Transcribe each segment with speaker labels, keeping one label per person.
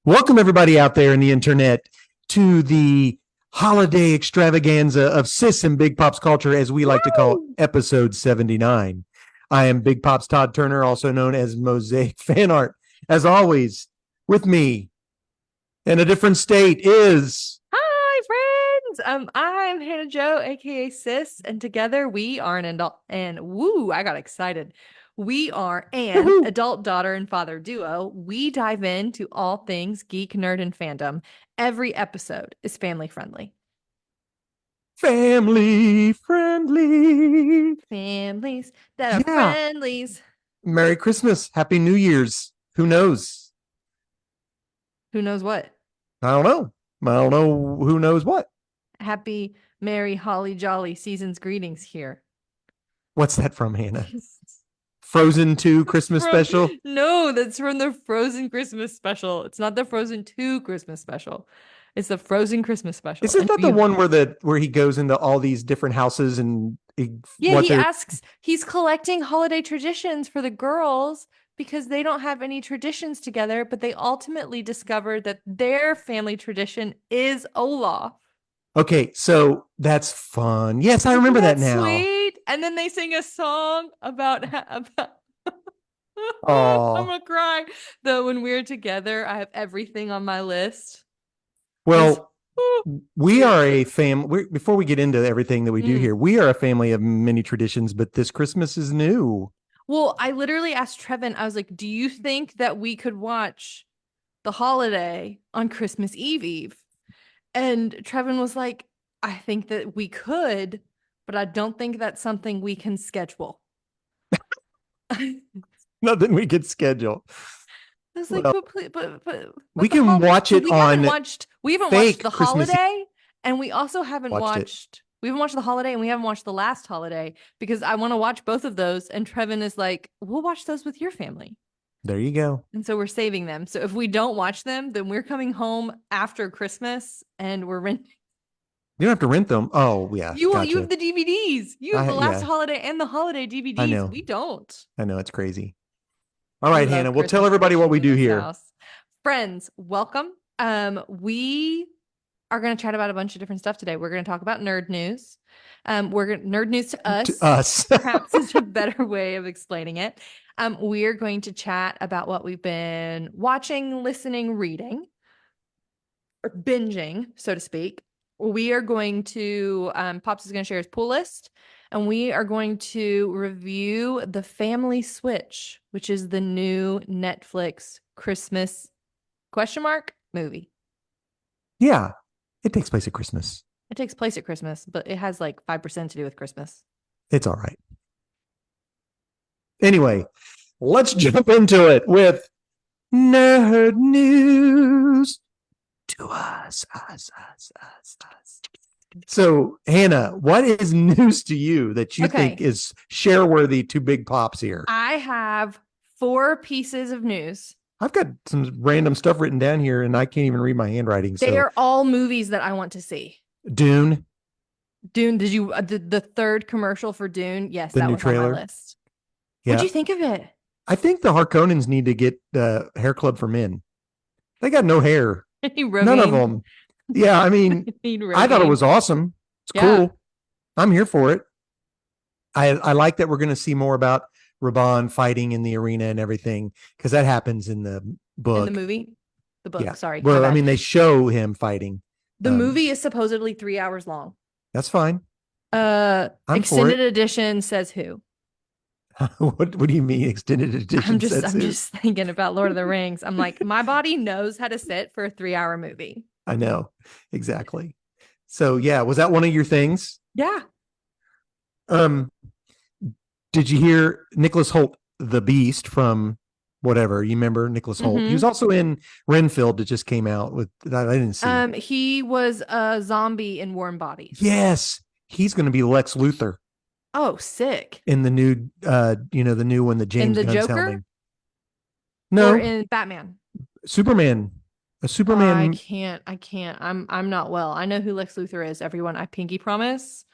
Speaker 1: Welcome, everybody out there in the internet, to the holiday extravaganza of Sis and Big Pops culture, as we like to call
Speaker 2: Woo!
Speaker 1: episode 79. I am Big Pops Todd Turner, also known as Mosaic Fan Art. As always, with me in a different state is.
Speaker 2: Hi, friends. I'm Hannah Joe, aka Sis, and together we are an adult. And woo, I got excited. We are an
Speaker 1: Woohoo,
Speaker 2: adult daughter and father duo. We dive into all things geek, nerd, and fandom. Every episode is family friendly.
Speaker 1: family friendly.
Speaker 2: Families that are
Speaker 1: Yeah.
Speaker 2: friendlies.
Speaker 1: Merry Christmas. Happy New Year's. Who knows?
Speaker 2: Who knows what?
Speaker 1: I don't know. I don't know who knows what.
Speaker 2: Happy, merry, holly jolly season's greetings here.
Speaker 1: What's that from, Hannah? Frozen 2 Christmas special?
Speaker 2: No, that's from the Frozen Christmas special. It's not the Frozen 2 Christmas special. It's the Frozen Christmas special.
Speaker 1: Isn't that the one where he goes into all these different houses and
Speaker 2: he's collecting holiday traditions for the girls because they don't have any traditions together, but they ultimately discovered that their family tradition is Olaf.
Speaker 1: Okay, so that's fun. Yes, I remember that now.
Speaker 2: Sweet. And then they sing a song about
Speaker 1: Oh,
Speaker 2: I'm gonna cry. Though when we're together, I have everything on my list.
Speaker 1: well, we are a family. Before we get into everything that we do here, we are a family of many traditions, but this Christmas is new.
Speaker 2: Well, I literally asked Trevin, I was like, do you think that we could watch The Holiday on Christmas Eve? And Trevin was like, I think that we could, but I don't think that's something we can schedule.
Speaker 1: Nothing we could schedule.
Speaker 2: I was like, but
Speaker 1: we can watch it on.
Speaker 2: We haven't watched The Holiday, and we also haven't watched. We haven't watched The Holiday, and we haven't watched The Last Holiday because I want to watch both of those. And Trevin is like, we'll watch those with your family.
Speaker 1: There you go.
Speaker 2: And so we're saving them. So if we don't watch them, then we're coming home after Christmas and we're renting.
Speaker 1: You don't have to rent them. Oh, yeah.
Speaker 2: You have the DVDs. You have The Last Holiday and the Holiday DVDs.
Speaker 1: I know.
Speaker 2: We don't.
Speaker 1: I know. It's crazy. All right, Hannah, we'll tell everybody what we do here.
Speaker 2: House. Friends, welcome. We are going to chat about a bunch of different stuff today. We're going to talk about nerd news. Nerd news to us.
Speaker 1: To us.
Speaker 2: Perhaps is a better way of explaining it. We're going to chat about what we've been watching, listening, reading, or binging, so to speak. We are going to, Pops is going to share his pool list, and we are going to review The Family Switch, which is the new Netflix Christmas movie.
Speaker 1: Yeah, it takes place at Christmas.
Speaker 2: It takes place at Christmas, but it has like 5% to do with Christmas.
Speaker 1: It's all right. Anyway, let's jump into it with nerd news to us. So, Hannah, what is news to you that you think is share worthy to Big Pops here?
Speaker 2: I have 4 pieces of news.
Speaker 1: I've got some random stuff written down here, and I can't even read my handwriting.
Speaker 2: They are all movies that I want to see.
Speaker 1: Dune.
Speaker 2: Did you the third commercial for Dune? Yes, that was
Speaker 1: trailer.
Speaker 2: On my list.
Speaker 1: Yeah.
Speaker 2: What'd you think of it?
Speaker 1: I think the Harkonnens need to get the hair club for men. They got no hair. None of them. Yeah, I mean, I thought it was awesome. It's cool. I'm here for it. I like that we're going to see more about Raban fighting in the arena and everything, because that happens in the book.
Speaker 2: In the movie? The book,
Speaker 1: yeah.
Speaker 2: Sorry.
Speaker 1: Well, I mean, they show him fighting.
Speaker 2: The movie is supposedly 3 hours long.
Speaker 1: That's fine.
Speaker 2: Extended edition says who?
Speaker 1: What do you mean extended edition?
Speaker 2: I'm just thinking about Lord of the Rings. I'm like, my body knows how to sit for a 3-hour movie.
Speaker 1: I know. Exactly. So yeah, was that one of your things?
Speaker 2: Yeah.
Speaker 1: Did you hear Nicholas Holt, the Beast from whatever? You remember Nicholas Holt? He was also in Renfield that just came out with. I didn't see.
Speaker 2: He was a zombie in Warm Bodies.
Speaker 1: Yes, he's going to be Lex Luthor.
Speaker 2: Oh, sick!
Speaker 1: In the new, the new one, the James Gunn
Speaker 2: Joker.
Speaker 1: Sounding. No,
Speaker 2: or in Batman.
Speaker 1: Superman. A Superman.
Speaker 2: I can't. I'm not well. I know who Lex Luthor is. Everyone, I pinky promise.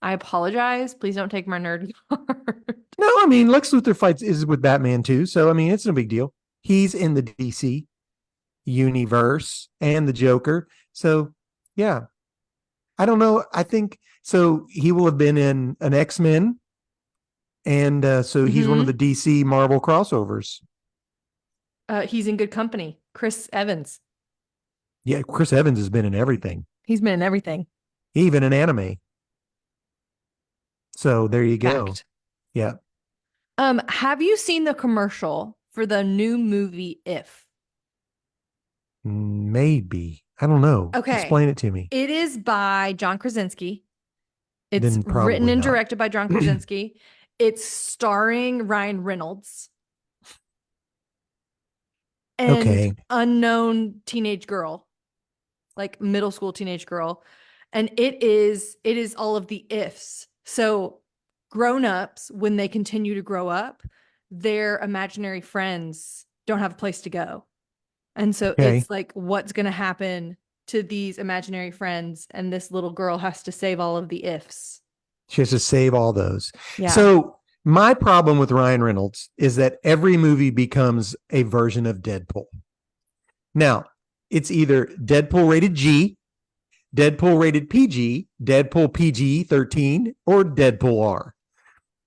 Speaker 2: I apologize. Please don't take my nerd card.
Speaker 1: No, I mean, Lex Luthor fights is with Batman too. So, I mean, it's no big deal. He's in the DC universe and the Joker. So, yeah. I don't know. I think so. He will have been in an X-Men. And so he's one of the DC Marvel crossovers.
Speaker 2: He's in good company. Chris Evans.
Speaker 1: Yeah, Chris Evans has been in everything.
Speaker 2: He's been in everything.
Speaker 1: Even in anime. So there you go.
Speaker 2: Fact.
Speaker 1: Yeah.
Speaker 2: Have you seen the commercial for the new movie If?
Speaker 1: Maybe. I don't know.
Speaker 2: Okay.
Speaker 1: Explain it to me.
Speaker 2: It is by John Krasinski. It's
Speaker 1: Then probably
Speaker 2: written and
Speaker 1: not.
Speaker 2: directed by John Krasinski. It's starring Ryan Reynolds and
Speaker 1: Okay.
Speaker 2: unknown teenage girl, like middle school teenage girl. And it is all of the ifs. So grown-ups, when they continue to grow up, their imaginary friends don't have a place to go. And so it's like, what's going to happen to these imaginary friends? And this little girl has to save all of the ifs.
Speaker 1: She has to save all those.
Speaker 2: Yeah.
Speaker 1: So my problem with Ryan Reynolds is that every movie becomes a version of Deadpool. Now, it's either Deadpool rated G, Deadpool rated PG, Deadpool PG-13, or Deadpool R.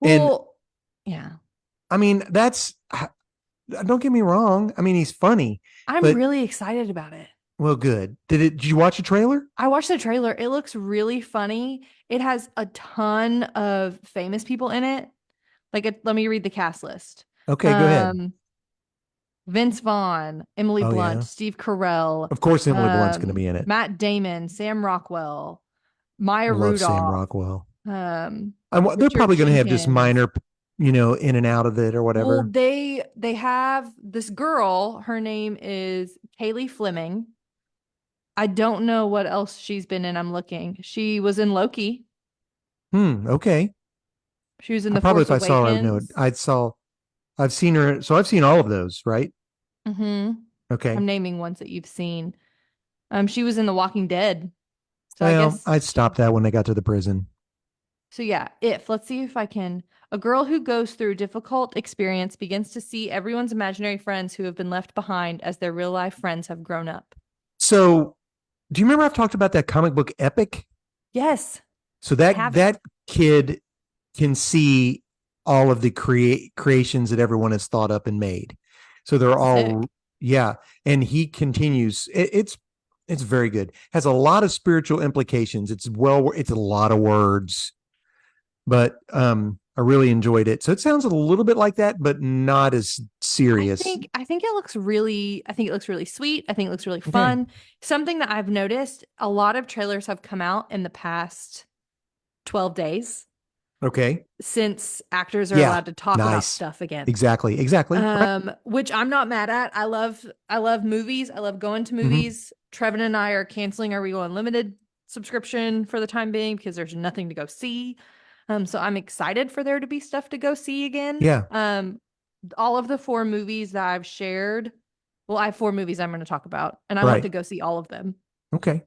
Speaker 2: Well, yeah.
Speaker 1: I mean, don't get me wrong. I mean, he's funny.
Speaker 2: I'm really excited about it.
Speaker 1: Well, good. Did you watch the trailer?
Speaker 2: I watched the trailer. It looks really funny. It has a ton of famous people in it. Let me read the cast list.
Speaker 1: Okay, go ahead.
Speaker 2: Vince Vaughn, Emily Blunt, Steve Carell.
Speaker 1: Of course, Emily Blunt's going to be in it.
Speaker 2: Matt Damon, Sam Rockwell, Maya Rudolph.
Speaker 1: Sam Rockwell. They're probably going to have just minor, in and out of it or whatever.
Speaker 2: Well, they have this girl. Her name is Kaylee Fleming. I don't know what else she's been in. I'm looking. She was in Loki.
Speaker 1: Okay.
Speaker 2: She was in the Force Awakens.
Speaker 1: I saw her. I've seen her. So I've seen all of those, right?
Speaker 2: Mm-hmm.
Speaker 1: Okay.
Speaker 2: I'm naming ones that you've seen. She was in The Walking Dead. So
Speaker 1: I'd stop that when they got to the prison.
Speaker 2: So yeah, let's see if I can. A girl who goes through difficult experience begins to see everyone's imaginary friends who have been left behind as their real life friends have grown up.
Speaker 1: So, do you remember I've talked about that comic book Epic?
Speaker 2: Yes.
Speaker 1: So that kid can see all of the creations that everyone has thought up and made. So they're all, yeah. And he continues. It's very good. Has a lot of spiritual implications. It's a lot of words, but I really enjoyed it. So it sounds a little bit like that, but not as serious.
Speaker 2: I think it looks really sweet. I think it looks really fun. Something that I've noticed, a lot of trailers have come out in the past 12 days.
Speaker 1: Okay.
Speaker 2: Since actors are allowed to talk about stuff again.
Speaker 1: Exactly. Right.
Speaker 2: Which I'm not mad at. I love movies. I love going to movies. Trevin and I are canceling our Regal Unlimited subscription for the time being because there's nothing to go see. So I'm excited for there to be stuff to go see again.
Speaker 1: Yeah.
Speaker 2: All of the 4 movies that I've shared. Well, I have 4 movies I'm going to talk about, and I want to go see all of them.
Speaker 1: Okay.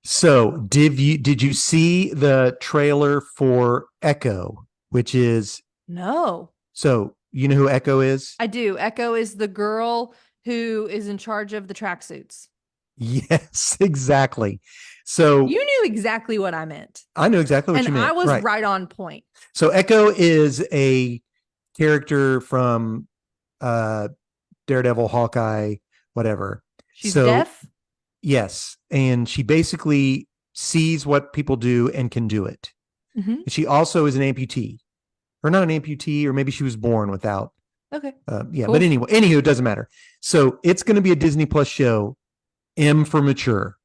Speaker 1: So did you see the trailer for Echo, which is
Speaker 2: no.
Speaker 1: So you know who Echo is?
Speaker 2: I do. Echo is the girl who is in charge of the tracksuits.
Speaker 1: Yes, exactly. So
Speaker 2: you knew exactly what I meant.
Speaker 1: I knew exactly what you meant.
Speaker 2: And I was right on point.
Speaker 1: So Echo is a character from Daredevil, Hawkeye, whatever.
Speaker 2: She's deaf?
Speaker 1: Yes. And she basically sees what people do and can do it. Mm-hmm. She also is an amputee. Or not an amputee, or maybe she was born without.
Speaker 2: Okay.
Speaker 1: Yeah, cool. But anywho, it doesn't matter. So it's going to be a Disney Plus show, M for Mature.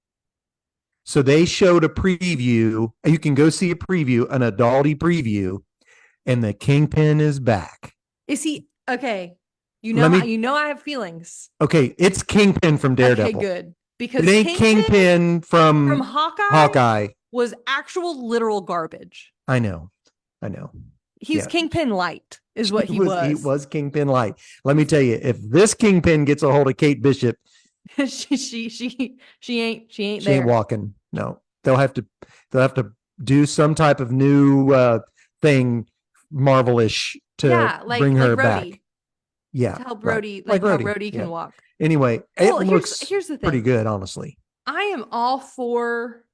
Speaker 1: So they showed a preview. You can go see a preview, an adulty preview, and the Kingpin is back.
Speaker 2: Is he? Okay. You know I have feelings.
Speaker 1: Okay, it's Kingpin from Daredevil.
Speaker 2: Okay, good. Because
Speaker 1: it ain't Kingpin from
Speaker 2: Hawkeye was actual literal garbage.
Speaker 1: I know.
Speaker 2: He's Kingpin light is what he was.
Speaker 1: He was Kingpin light. Let me tell you, if this Kingpin gets a hold of Kate Bishop,
Speaker 2: she ain't there.
Speaker 1: She ain't walking. No. They'll have to do some type of new thing, Marvel-ish, to bring her back. Yeah.
Speaker 2: To help
Speaker 1: Right.
Speaker 2: Rhodey,
Speaker 1: Like
Speaker 2: how
Speaker 1: Rhodey.
Speaker 2: Rhodey can walk.
Speaker 1: Anyway,
Speaker 2: Well,
Speaker 1: it looks
Speaker 2: here's the thing.
Speaker 1: pretty good, honestly.
Speaker 2: I am all for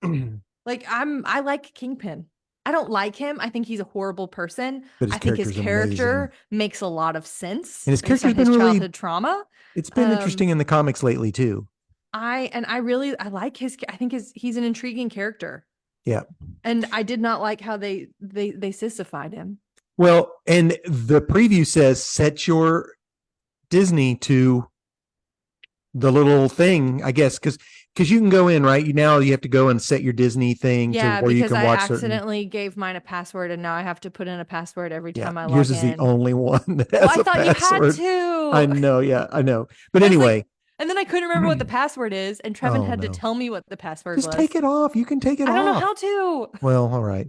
Speaker 2: I like Kingpin. I don't like him. I think he's a horrible person.
Speaker 1: But his
Speaker 2: I think his character
Speaker 1: amazing.
Speaker 2: makes a lot of sense.
Speaker 1: And his
Speaker 2: based on
Speaker 1: character's been
Speaker 2: childhood trauma.
Speaker 1: It's been interesting in the comics lately too.
Speaker 2: I like his. I think he's an intriguing character.
Speaker 1: Yeah.
Speaker 2: And I did not like how they sissified him.
Speaker 1: Well, and the preview says set your Disney to the little thing, I guess, because you can go in, right? Now you have to go and set your Disney thing to where you can watch.
Speaker 2: I accidentally gave mine a password, and now I have to put in a password every time I log in.
Speaker 1: Yours is the only one that has
Speaker 2: I thought
Speaker 1: password.
Speaker 2: You had to.
Speaker 1: I know, I know. But anyway.
Speaker 2: And then I couldn't remember what the password is, and Trevin had to tell me what the password was.
Speaker 1: Just take it off. You can take it off.
Speaker 2: I don't know how to.
Speaker 1: Well, all right.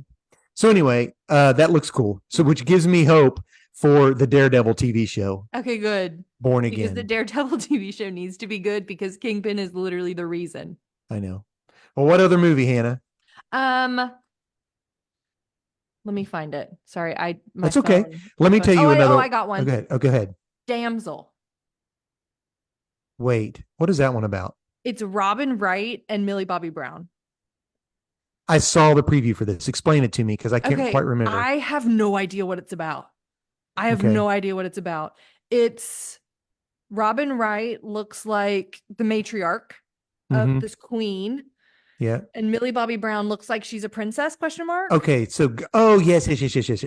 Speaker 1: So anyway, that looks cool. So which gives me hope for the Daredevil TV show.
Speaker 2: Okay, good.
Speaker 1: Born Again.
Speaker 2: Because the Daredevil TV show needs to be good because Kingpin is literally the reason.
Speaker 1: I know. Well, what other movie, Hannah?
Speaker 2: Let me find it. Sorry,
Speaker 1: That's okay. Let me tell you another.
Speaker 2: I got one.
Speaker 1: Okay, go ahead.
Speaker 2: Damsel.
Speaker 1: Wait, what is that one about?
Speaker 2: It's Robin Wright and Millie Bobby Brown.
Speaker 1: I saw the preview for this. Explain it to me because I can't quite remember.
Speaker 2: I have no idea what it's about. It's Robin Wright looks like the matriarch of this queen.
Speaker 1: Yeah.
Speaker 2: And Millie Bobby Brown looks like she's a princess, ?
Speaker 1: Okay, so, yes.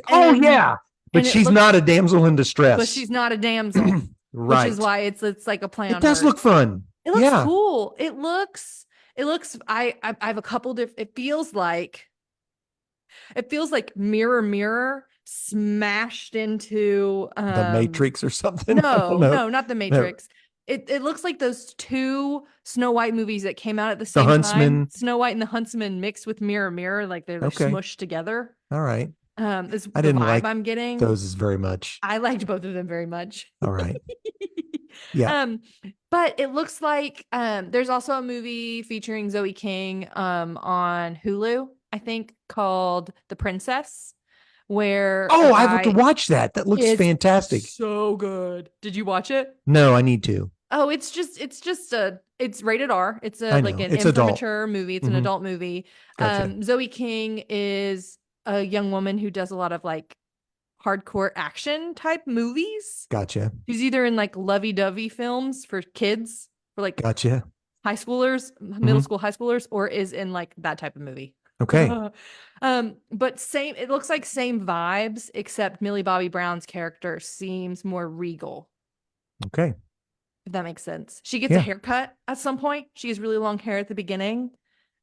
Speaker 1: Oh, yeah. But she's not a damsel in distress.
Speaker 2: But she's not a damsel.
Speaker 1: Right.
Speaker 2: Which is why it's like a play on
Speaker 1: It does look fun.
Speaker 2: It looks cool. It looks, I have a couple different, it feels like Mirror smashed into
Speaker 1: the Matrix or something.
Speaker 2: No, not the Matrix. No. It looks like those two Snow White movies that came out at the same time. Snow White and the Huntsman mixed with Mirror, like they're smushed together.
Speaker 1: All right.
Speaker 2: This
Speaker 1: I didn't like
Speaker 2: I'm getting
Speaker 1: those as very much.
Speaker 2: I liked both of them very much.
Speaker 1: All right. Yeah.
Speaker 2: But it looks like there's also a movie featuring Zoe King on Hulu, I think, called The Princess, where
Speaker 1: I have to watch that. That looks fantastic.
Speaker 2: So good. Did you watch it?
Speaker 1: No, I need to.
Speaker 2: Oh, it's rated R. It's an immature movie. It's an adult movie. Gotcha. Zoe King is a young woman who does a lot of like hardcore action type movies.
Speaker 1: Gotcha.
Speaker 2: She's either in like lovey-dovey films for kids, for like
Speaker 1: gotcha
Speaker 2: high schoolers, middle school high schoolers, or is in like that type of movie.
Speaker 1: Okay.
Speaker 2: But it looks like same vibes, except Millie Bobby Brown's character seems more regal.
Speaker 1: Okay.
Speaker 2: If that makes sense. She gets a haircut at some point. She has really long hair at the beginning.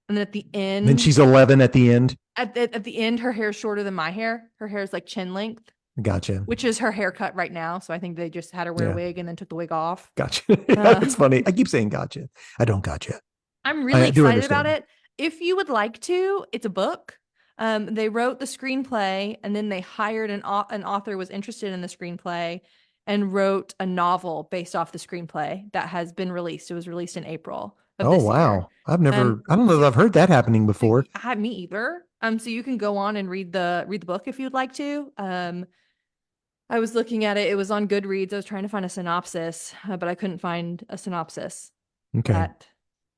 Speaker 2: And then at the end.
Speaker 1: Then she's 11 at the end.
Speaker 2: At the end, her hair is shorter than my hair. Her hair is like chin length.
Speaker 1: Gotcha.
Speaker 2: Which is her haircut right now. So I think they just had her wear a wig and then took the wig off.
Speaker 1: Gotcha. It's funny. I keep saying gotcha. I don't gotcha.
Speaker 2: I'm really excited about it. If you would like to, it's a book. They wrote the screenplay and then they hired an author who was interested in the screenplay and wrote a novel based off the screenplay that has been released. It was released in April.
Speaker 1: Oh, wow. Year. I don't know if I've heard that happening before.
Speaker 2: Me either. So you can go on and read the book if you'd like to. I was looking at it. It was on Goodreads. I was trying to find a synopsis, but I couldn't find a synopsis.
Speaker 1: Okay.
Speaker 2: That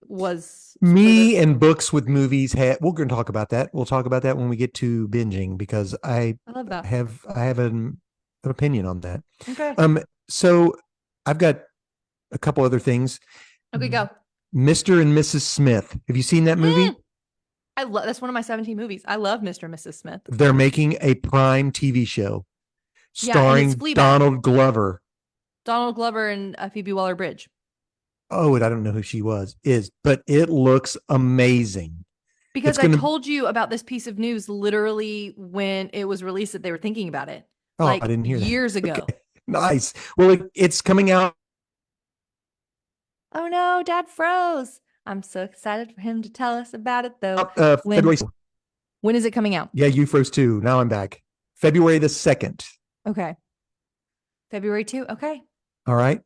Speaker 2: was
Speaker 1: me and books with movies. We're going to talk about that. We'll talk about that when we get to binging because I love that. I have an opinion on that.
Speaker 2: Okay.
Speaker 1: So I've got a couple other things.
Speaker 2: Okay, go.
Speaker 1: Mr. and Mrs. Smith. Have you seen that movie?
Speaker 2: That's one of my 17 movies. I love Mr. and Mrs. Smith.
Speaker 1: They're making a Prime TV show starring Donald Glover.
Speaker 2: Donald Glover and Phoebe Waller-Bridge.
Speaker 1: Oh, and I don't know who she is, but it looks amazing.
Speaker 2: Because I told you about this piece of news literally when it was released that they were thinking about it.
Speaker 1: Oh, I didn't hear that.
Speaker 2: Years ago.
Speaker 1: Okay. Nice. Well, it's coming out.
Speaker 2: Oh no, Dad froze. I'm so excited for him to tell us about it though. When is it coming out?
Speaker 1: Yeah, you froze too. Now I'm back. February the 2nd.
Speaker 2: Okay. February 2. Okay.
Speaker 1: All right.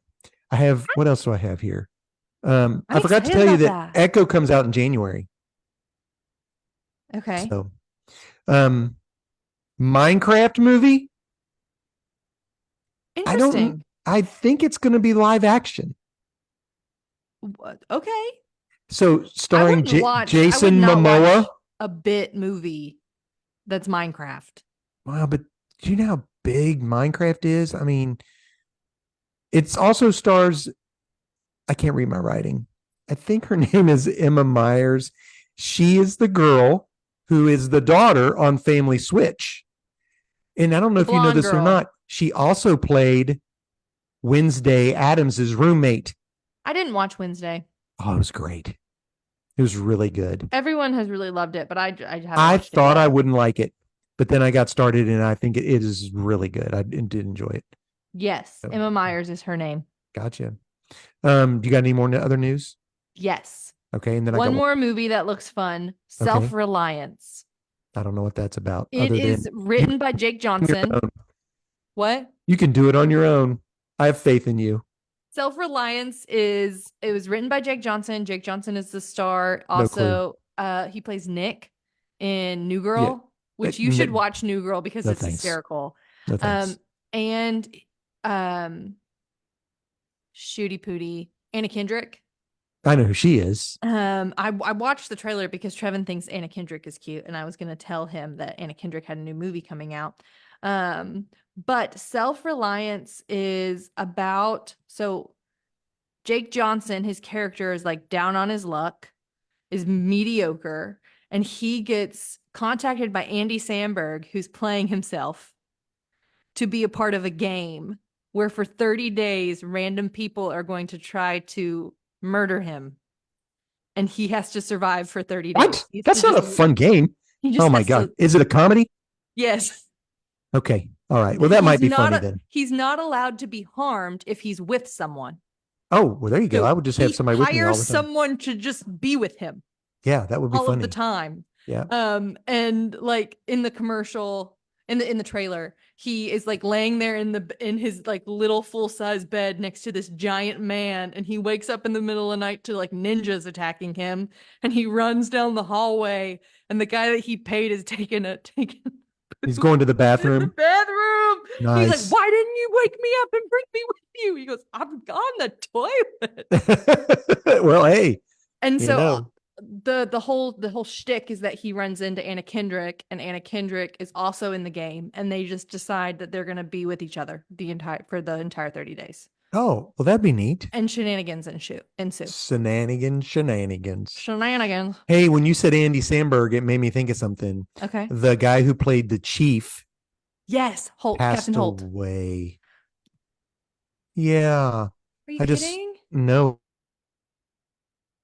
Speaker 1: What else do I have here? I forgot to tell you that Echo comes out in January.
Speaker 2: Okay.
Speaker 1: So, Minecraft movie.
Speaker 2: Interesting.
Speaker 1: I think it's going to be live action.
Speaker 2: Okay.
Speaker 1: So starring
Speaker 2: I would
Speaker 1: Jason
Speaker 2: not
Speaker 1: Momoa.
Speaker 2: watch a bit movie that's Minecraft.
Speaker 1: Wow, but do you know how big Minecraft is? I mean, it's also stars. I can't read my writing. I think her name is Emma Myers. She is the girl who is the daughter on Family Switch. And I don't know if you know this or not. She also played Wednesday Addams's roommate.
Speaker 2: I didn't watch Wednesday.
Speaker 1: Oh, it was great. It was really good.
Speaker 2: Everyone has really loved it, but I haven't.
Speaker 1: I thought I wouldn't like it, but then I got started, and I think it is really good. I did enjoy it.
Speaker 2: Yes, so, Emma Myers is her name.
Speaker 1: Gotcha. Do you got any more other news?
Speaker 2: Yes.
Speaker 1: Okay, and then
Speaker 2: one more movie that looks fun: Self-Reliance.
Speaker 1: I don't know what that's about.
Speaker 2: It is written by Jake Johnson. What?
Speaker 1: You can do it on your own. I have faith in you.
Speaker 2: Self-Reliance it was written by Jake Johnson. Jake Johnson is the star. Also, he plays Nick in New Girl, which you should watch New Girl because it's hysterical.
Speaker 1: No thanks.
Speaker 2: And Shooty Pooty, Anna Kendrick.
Speaker 1: I know who she is.
Speaker 2: I watched the trailer because Trevin thinks Anna Kendrick is cute, and I was going to tell him that Anna Kendrick had a new movie coming out. But Self-Reliance is about, so Jake Johnson, his character is like down on his luck, is mediocre, and he gets contacted by Andy Samberg, who's playing himself, to be a part of a game where for 30 days, random people are going to try to murder him. And he has to survive for 30 days.
Speaker 1: What? That's not a fun game. Oh my God. Is it a comedy?
Speaker 2: Yes.
Speaker 1: Okay. All right. Well, that might be funny then.
Speaker 2: He's not allowed to be harmed if he's with someone.
Speaker 1: Oh, well, there you go. So I would just have somebody with me all the time.
Speaker 2: Hire someone to just be with him.
Speaker 1: Yeah, that would be funny.
Speaker 2: All of the time.
Speaker 1: Yeah.
Speaker 2: And like in the commercial, in the trailer, he is like laying there in his like little full-size bed next to this giant man, and he wakes up in the middle of the night to like ninjas attacking him, and he runs down the hallway, and the guy that he paid is taking
Speaker 1: He's going to the bathroom.
Speaker 2: The bathroom.
Speaker 1: Nice.
Speaker 2: He's like, "Why didn't you wake me up and bring me with you?" He goes, "I'm on the toilet."
Speaker 1: Well, hey.
Speaker 2: And so the whole shtick is that he runs into Anna Kendrick, and Anna Kendrick is also in the game, and they just decide that they're going to be with each other for the entire 30 days.
Speaker 1: Oh, well, that'd be neat.
Speaker 2: And shenanigans ensue.
Speaker 1: Shenanigans. Hey, when you said Andy Samberg, it made me think of something.
Speaker 2: Okay.
Speaker 1: The guy who played the chief.
Speaker 2: Yes, Holt. Captain Holt.
Speaker 1: Passed away. Yeah.
Speaker 2: Are you kidding?
Speaker 1: No.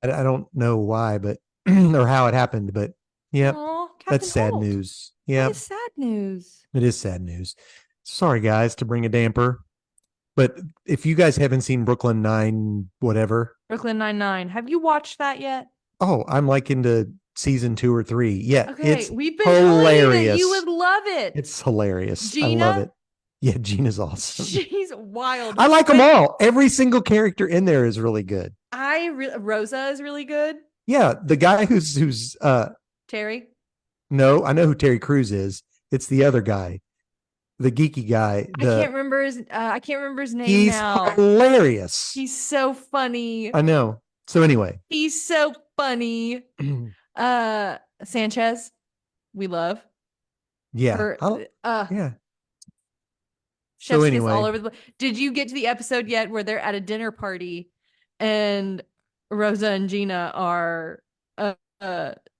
Speaker 1: I don't know why, but or how it happened, but yeah, that's sad news. Yeah,
Speaker 2: it's sad news.
Speaker 1: It is sad news. Sorry, guys, to bring a damper, but if you guys haven't seen Brooklyn
Speaker 2: Nine-Nine, have you watched that yet?
Speaker 1: Oh, I'm like into season 2 or 3. Yeah,
Speaker 2: okay. It's we've been hilarious. You would love it.
Speaker 1: It's hilarious.
Speaker 2: Gina?
Speaker 1: I love it. Yeah, Gina's awesome.
Speaker 2: She's wild.
Speaker 1: I like them all. Every single character in there is really good.
Speaker 2: Rosa is really good.
Speaker 1: Yeah, the guy who's
Speaker 2: Terry.
Speaker 1: No, I know who Terry Crews is. It's the other guy, the geeky guy.
Speaker 2: I can't remember his name.
Speaker 1: He's hilarious.
Speaker 2: He's so funny.
Speaker 1: I know. So anyway,
Speaker 2: he's so funny. Sanchez, we love.
Speaker 1: Yeah.
Speaker 2: Yeah. So anyway, all over did you get to the episode yet where they're at a dinner party and Rosa and Gina are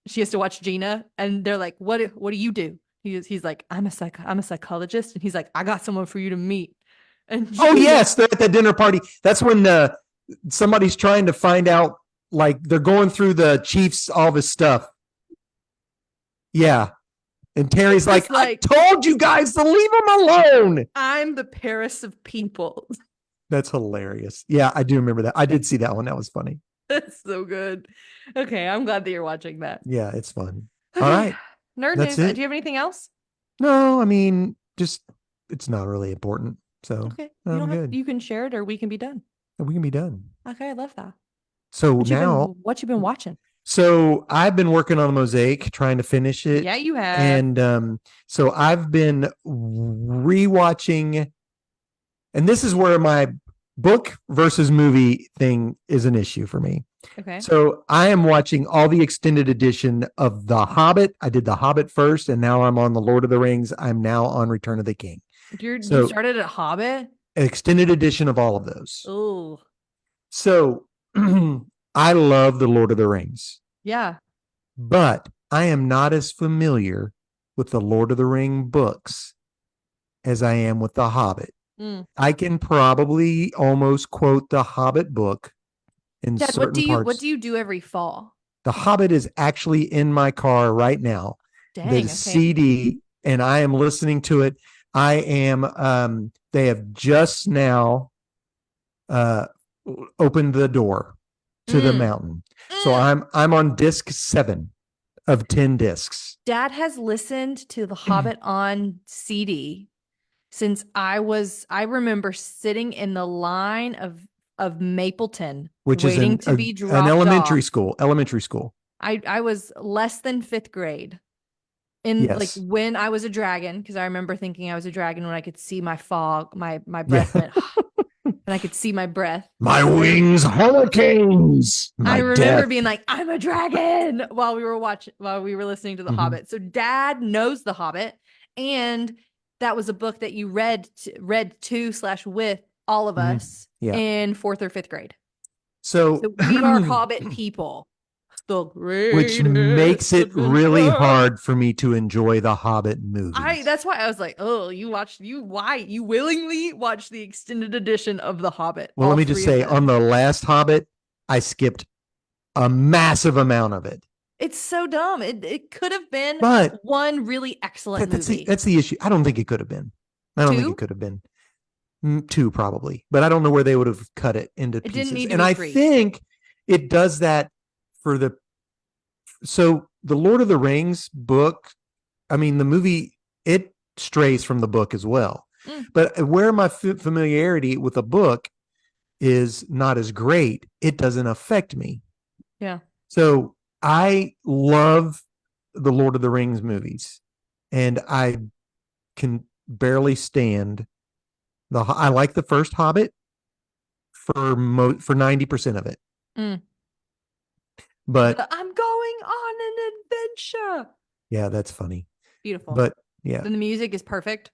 Speaker 2: she has to watch Gina, and they're like, what do you do? He's like, I'm a psychologist, and he's like, I got someone for you to meet. And Gina,
Speaker 1: yes, they're at the dinner party. That's when somebody's trying to find out, like they're going through the chief's all of his stuff. Yeah. And Terry's like, I told you guys to leave him alone.
Speaker 2: I'm the Paris of people.
Speaker 1: That's hilarious. Yeah, I do remember that. I did see that one. That was funny.
Speaker 2: That's so good. Okay, I'm glad that you're watching that.
Speaker 1: Yeah, it's fun. Okay. All right.
Speaker 2: Nerd news. Do you have anything else?
Speaker 1: No, I mean, just it's not really important. So
Speaker 2: okay, you can share it, or we can be done.
Speaker 1: We can be done.
Speaker 2: Okay, I love that.
Speaker 1: So
Speaker 2: what you been watching?
Speaker 1: So I've been working on Mosaic, trying to finish it.
Speaker 2: Yeah, you have.
Speaker 1: And so I've been rewatching and this is where my book versus movie thing is an issue for me.
Speaker 2: Okay.
Speaker 1: So I am watching all the extended edition of The Hobbit. I did The Hobbit first, and now I'm on The Lord of the Rings. I'm now on Return of the King.
Speaker 2: You started at Hobbit?
Speaker 1: Extended edition of all of those.
Speaker 2: Oh.
Speaker 1: So I love The Lord of the Rings.
Speaker 2: Yeah.
Speaker 1: But I am not as familiar with the Lord of the Ring books as I am with The Hobbit. I can probably almost quote the Hobbit book in
Speaker 2: Dad,
Speaker 1: certain parts.
Speaker 2: What do you do every fall?
Speaker 1: The Hobbit is actually in my car right now.
Speaker 2: Dang,
Speaker 1: the CD, and I am listening to it. I am. They have just now opened the door to the mountain, so I'm on disc 7 of 10 discs.
Speaker 2: Dad has listened to The Hobbit on CD since I remember sitting in the line of Mapleton,
Speaker 1: which
Speaker 2: waiting
Speaker 1: is
Speaker 2: to be dropped
Speaker 1: an elementary
Speaker 2: off.
Speaker 1: school. Elementary school.
Speaker 2: I was less than 5th grade. Like when I was a dragon, because I remember thinking I was a dragon when I could see my fog, my breath went, and I could see my breath.
Speaker 1: My wings, hurricanes.
Speaker 2: I remember being like, I'm a dragon while we were listening to The Hobbit. So Dad knows The Hobbit, and that was a book that you read to/with all of us in 4th or 5th grade.
Speaker 1: So
Speaker 2: we are Hobbit people.
Speaker 1: Which makes it really hard for me to enjoy the Hobbit movies.
Speaker 2: That's why I was like, oh, you willingly watched the extended edition of The Hobbit.
Speaker 1: Well, let me just say, on the last Hobbit, I skipped a massive amount of it.
Speaker 2: It's so dumb. It could have been one really excellent
Speaker 1: movie. That's the issue. I don't think it could have been. I don't think it could have been. 2 probably, but I don't know where they would have cut it into pieces. Didn't need to be 3. I think it does that for so the Lord of the Rings book, I mean, the movie, it strays from the book as well. But where my familiarity with the book is not as great, it doesn't affect me.
Speaker 2: Yeah.
Speaker 1: So I love the Lord of the Rings movies, and I can barely stand I like the first Hobbit for 90% of it. But
Speaker 2: I'm going on an adventure.
Speaker 1: Yeah, that's funny.
Speaker 2: Beautiful.
Speaker 1: But yeah.
Speaker 2: Then the music is perfect.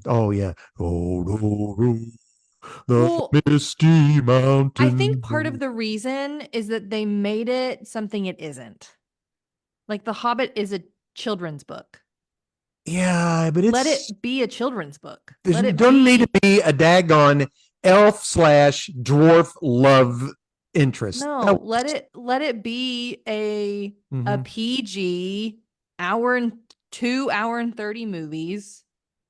Speaker 1: Oh yeah. The misty mountain.
Speaker 2: I think part of the reason is that they made it something it isn't. Like The Hobbit is a children's book.
Speaker 1: Yeah, but
Speaker 2: let it be a children's book.
Speaker 1: It doesn't need to be a daggone elf/dwarf love interest.
Speaker 2: No, let it be a PG hour and 30 movies.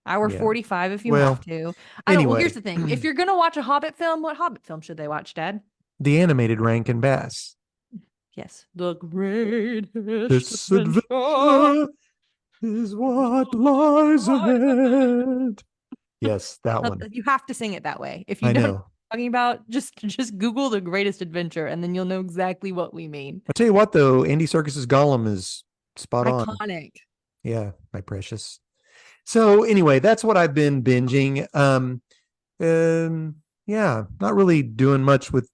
Speaker 2: Hour 45 if you have to. Well, here's the thing. If you're going to watch a Hobbit film, what Hobbit film should they watch, Dad?
Speaker 1: The animated Rankin Bass.
Speaker 2: Yes. The greatest adventure
Speaker 1: is what lies ahead. Yes, that one.
Speaker 2: You have to sing it that way. If you don't talking about, just Google The Greatest Adventure, and then you'll know exactly what we mean.
Speaker 1: I'll tell you what, though, Andy Serkis's Gollum is spot on.
Speaker 2: Iconic.
Speaker 1: Yeah, my precious. So anyway, that's what I've been binging. Yeah, not really doing much with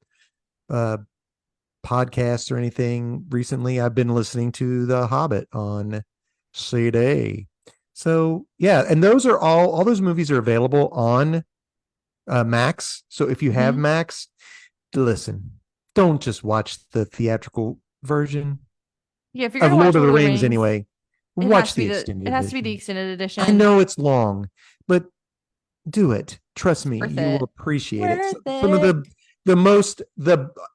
Speaker 1: podcasts or anything recently. I've been listening to The Hobbit on CD. So yeah, and those are all those movies are available on Max. So if you have Max, listen, don't just watch the theatrical version.
Speaker 2: Yeah, if you're gonna watch
Speaker 1: Lord of the Rings anyway, watch the extended.
Speaker 2: It has to be the extended edition.
Speaker 1: I know it's long, but do it. Trust me, you will appreciate it. Some of the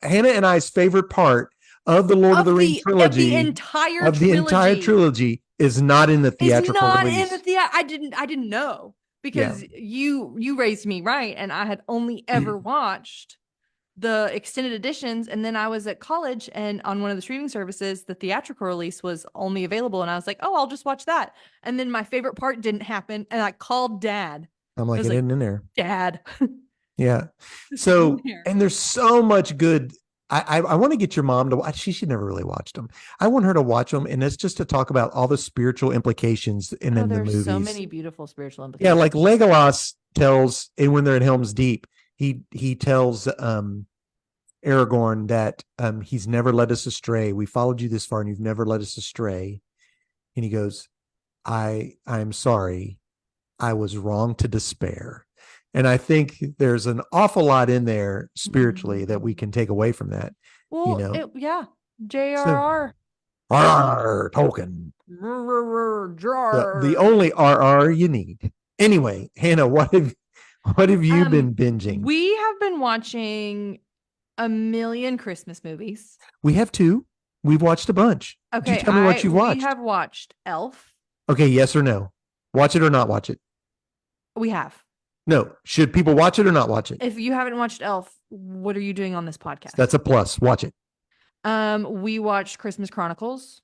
Speaker 1: Hannah and I's favorite part of the Lord of the Rings trilogy,
Speaker 2: of the entire
Speaker 1: trilogy, is not in the theatrical release.
Speaker 2: I didn't know, because you raised me right, and I had only ever watched the extended editions, and then I was at college, and on one of the streaming services the theatrical release was only available, and I was like, oh, I'll just watch that. And then my favorite part didn't happen, and I called Dad.
Speaker 1: I'm like, it isn't in there,
Speaker 2: Dad.
Speaker 1: Yeah. So, and there's so much good I want to get your mom to watch. She never really watched them. I want her to watch them, and it's just to talk about all the spiritual implications in the movies.
Speaker 2: There's so many beautiful spiritual implications.
Speaker 1: Yeah, like Legolas tells, and when they're in Helm's Deep, he tells Aragorn that he's never led us astray. We followed you this far, and you've never led us astray. And he goes, I'm sorry. I was wrong to despair. And I think there's an awful lot in there spiritually that we can take away from that.
Speaker 2: Well, yeah. J.R.R.
Speaker 1: Tolkien. The only RR you need. Anyway, Hannah, what have you been binging?
Speaker 2: We have been watching a million Christmas movies.
Speaker 1: We have two. We've watched a bunch.
Speaker 2: Okay,
Speaker 1: tell me what you've watched.
Speaker 2: We have watched Elf.
Speaker 1: Okay, yes or no? Watch it or not watch it?
Speaker 2: We have.
Speaker 1: No. Should people watch it or not watch it?
Speaker 2: If you haven't watched Elf, what are you doing on this podcast?
Speaker 1: That's a plus. Watch it.
Speaker 2: We watched Christmas Chronicles.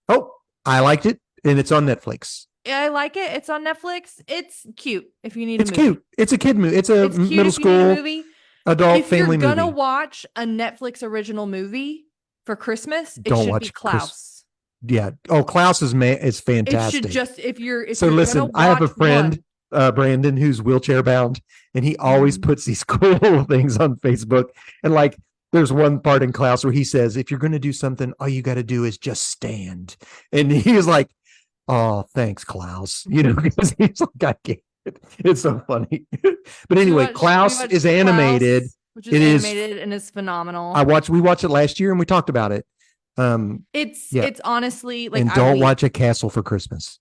Speaker 1: Oh, I liked it, and it's on Netflix.
Speaker 2: Yeah, I like it. It's on Netflix. It's cute if you need a movie.
Speaker 1: It's cute. It's a kid movie. It's a middle school movie. Adult family movie. If you're gonna
Speaker 2: watch a Netflix original movie for Christmas, it should be Klaus.
Speaker 1: Yeah. Oh, Klaus is fantastic.
Speaker 2: It should just if you're
Speaker 1: listen, I have a friend, Brandon, who's wheelchair bound, and he always puts these cool things on Facebook. And like, there's one part in Klaus where he says, if you're going to do something, all you got to do is just stand. And he was like, oh, thanks, Klaus. Because he's like, I can't. It's so funny. But anyway, Klaus is animated.
Speaker 2: Which is animated and is phenomenal.
Speaker 1: We watched it last year and we talked about it.
Speaker 2: It's honestly like,
Speaker 1: and don't watch A Castle for Christmas.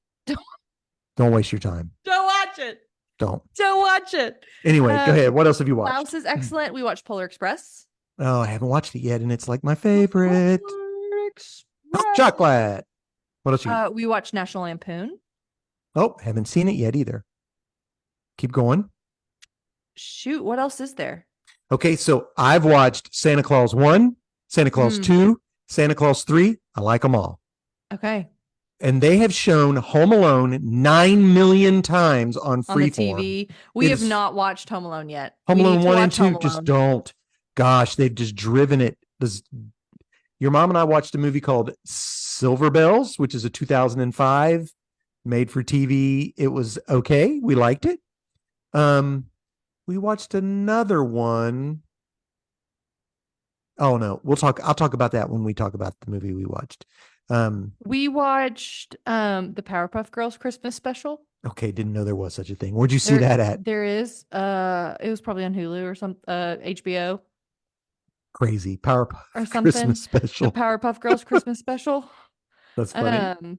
Speaker 1: Don't waste your time.
Speaker 2: Don't watch it.
Speaker 1: Don't
Speaker 2: watch it.
Speaker 1: Anyway, go ahead. What else have you watched?
Speaker 2: Klaus is excellent. We watched Polar Express.
Speaker 1: Oh, I haven't watched it yet, and it's like my favorite. Chocolate. What else you?
Speaker 2: We watched National Lampoon.
Speaker 1: Oh, haven't seen it yet either. Keep going.
Speaker 2: Shoot, what else is there?
Speaker 1: Okay, so I've watched Santa Claus 1, Santa Claus 2, Santa Claus 3. I like them all.
Speaker 2: Okay.
Speaker 1: And they have shown Home Alone 9 million times on Freeform.
Speaker 2: TV. We have not watched Home Alone yet.
Speaker 1: Home Alone 1 and 2, just don't. Gosh, they've just driven it. Your mom and I watched a movie called Silver Bells, which is a 2005 made for TV. It was okay. We liked it. We watched another one. Oh no, I'll talk about that when we talk about the movie we watched.
Speaker 2: We watched the Powerpuff Girls Christmas special.
Speaker 1: Okay, didn't know there was such a thing. Where'd you see that at?
Speaker 2: There is. It was probably on Hulu or some HBO.
Speaker 1: Crazy Powerpuff
Speaker 2: or something.
Speaker 1: Christmas special.
Speaker 2: The Powerpuff Girls Christmas special.
Speaker 1: That's funny.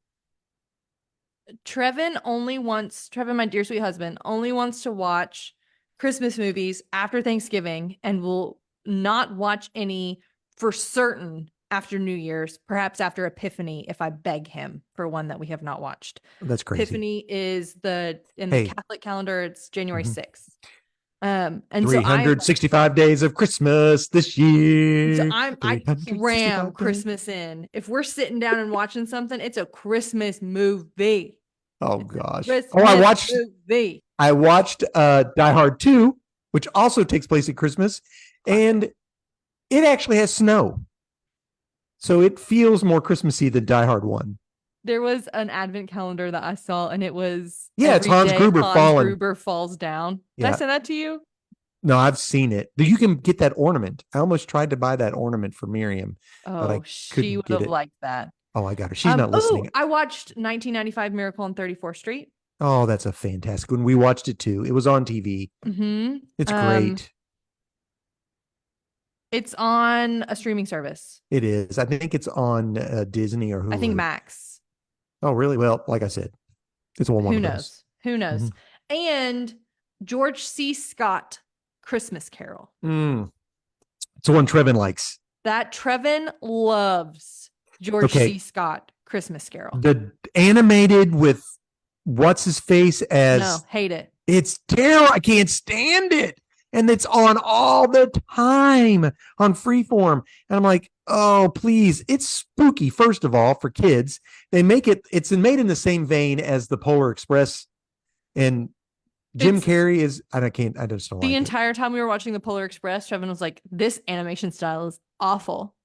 Speaker 2: Trevin, my dear sweet husband, only wants to watch Christmas movies after Thanksgiving and will not watch any for certain after New Year's, perhaps after Epiphany, if I beg him for one that we have not watched.
Speaker 1: That's crazy.
Speaker 2: Epiphany is the Catholic calendar, it's January 6th. And
Speaker 1: 365 days of Christmas this year.
Speaker 2: So I cram Christmas in. If we're sitting down and watching something, it's a Christmas movie.
Speaker 1: Oh gosh.
Speaker 2: Movie.
Speaker 1: I watched Die Hard 2, which also takes place at Christmas, and it actually has snow. So it feels more Christmassy than Die Hard 1.
Speaker 2: There was an advent calendar that I saw, and it was
Speaker 1: it's Hans Gruber falling.
Speaker 2: Gruber falls down. Did I send that to you?
Speaker 1: No, I've seen it. You can get that ornament. I almost tried to buy that ornament for Miriam.
Speaker 2: Oh, she would have liked that.
Speaker 1: Oh, I got her. She's not listening.
Speaker 2: I watched 1995 Miracle on 34th Street.
Speaker 1: Oh, that's a fantastic one. We watched it too. It was on TV.
Speaker 2: Mm-hmm.
Speaker 1: It's great.
Speaker 2: It's on a streaming service.
Speaker 1: It is. I think it's on Disney or Hulu.
Speaker 2: I think Max.
Speaker 1: Oh, really? Well, like I said, it's one of those.
Speaker 2: Who knows? Mm-hmm. And George C. Scott, Christmas Carol.
Speaker 1: It's the one Trevin likes.
Speaker 2: That Trevin loves George C. Scott, Christmas Carol.
Speaker 1: The animated with what's his face as.
Speaker 2: No, hate it.
Speaker 1: It's terrible. I can't stand it. And it's on all the time on Freeform. And I'm like, oh, please. It's spooky, first of all, for kids. They make it's made in the same vein as the Polar Express. And Jim Carrey is, I just don't like
Speaker 2: the
Speaker 1: it.
Speaker 2: entire time we were watching the Polar Express, Trevin was like, this animation style is awful.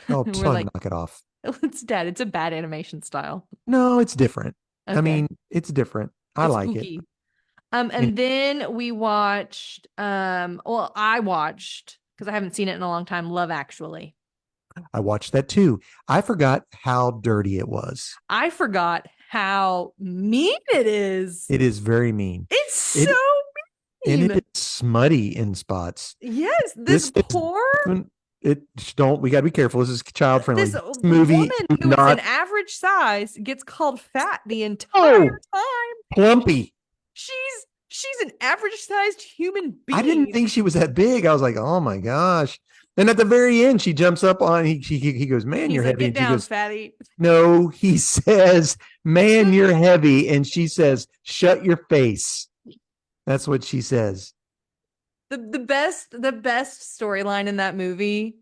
Speaker 1: Oh,
Speaker 2: We're like,
Speaker 1: knock it off.
Speaker 2: It's dead. It's a bad animation style.
Speaker 1: No, it's different.
Speaker 2: Okay.
Speaker 1: I mean, it's different. I
Speaker 2: it's
Speaker 1: like
Speaker 2: spooky.
Speaker 1: it.
Speaker 2: And then we watched, I watched, because I haven't seen it in a long time, Love Actually.
Speaker 1: I watched that too. I forgot how dirty it was.
Speaker 2: I forgot how mean it is.
Speaker 1: It is very mean.
Speaker 2: It's so mean.
Speaker 1: And it is smutty in spots.
Speaker 2: Yes, this poor.
Speaker 1: We gotta be careful. This is child friendly.
Speaker 2: This movie woman who is an average size gets called fat the entire time.
Speaker 1: Plumpy.
Speaker 2: She's an average sized human being.
Speaker 1: I didn't think she was that big. I was like, oh my gosh. And at the very end, she jumps up on, he goes, man, you're heavy.
Speaker 2: Get down, fatty.
Speaker 1: No, he says, man, you're heavy. And she says, shut your face. That's what she says.
Speaker 2: The best storyline in that movie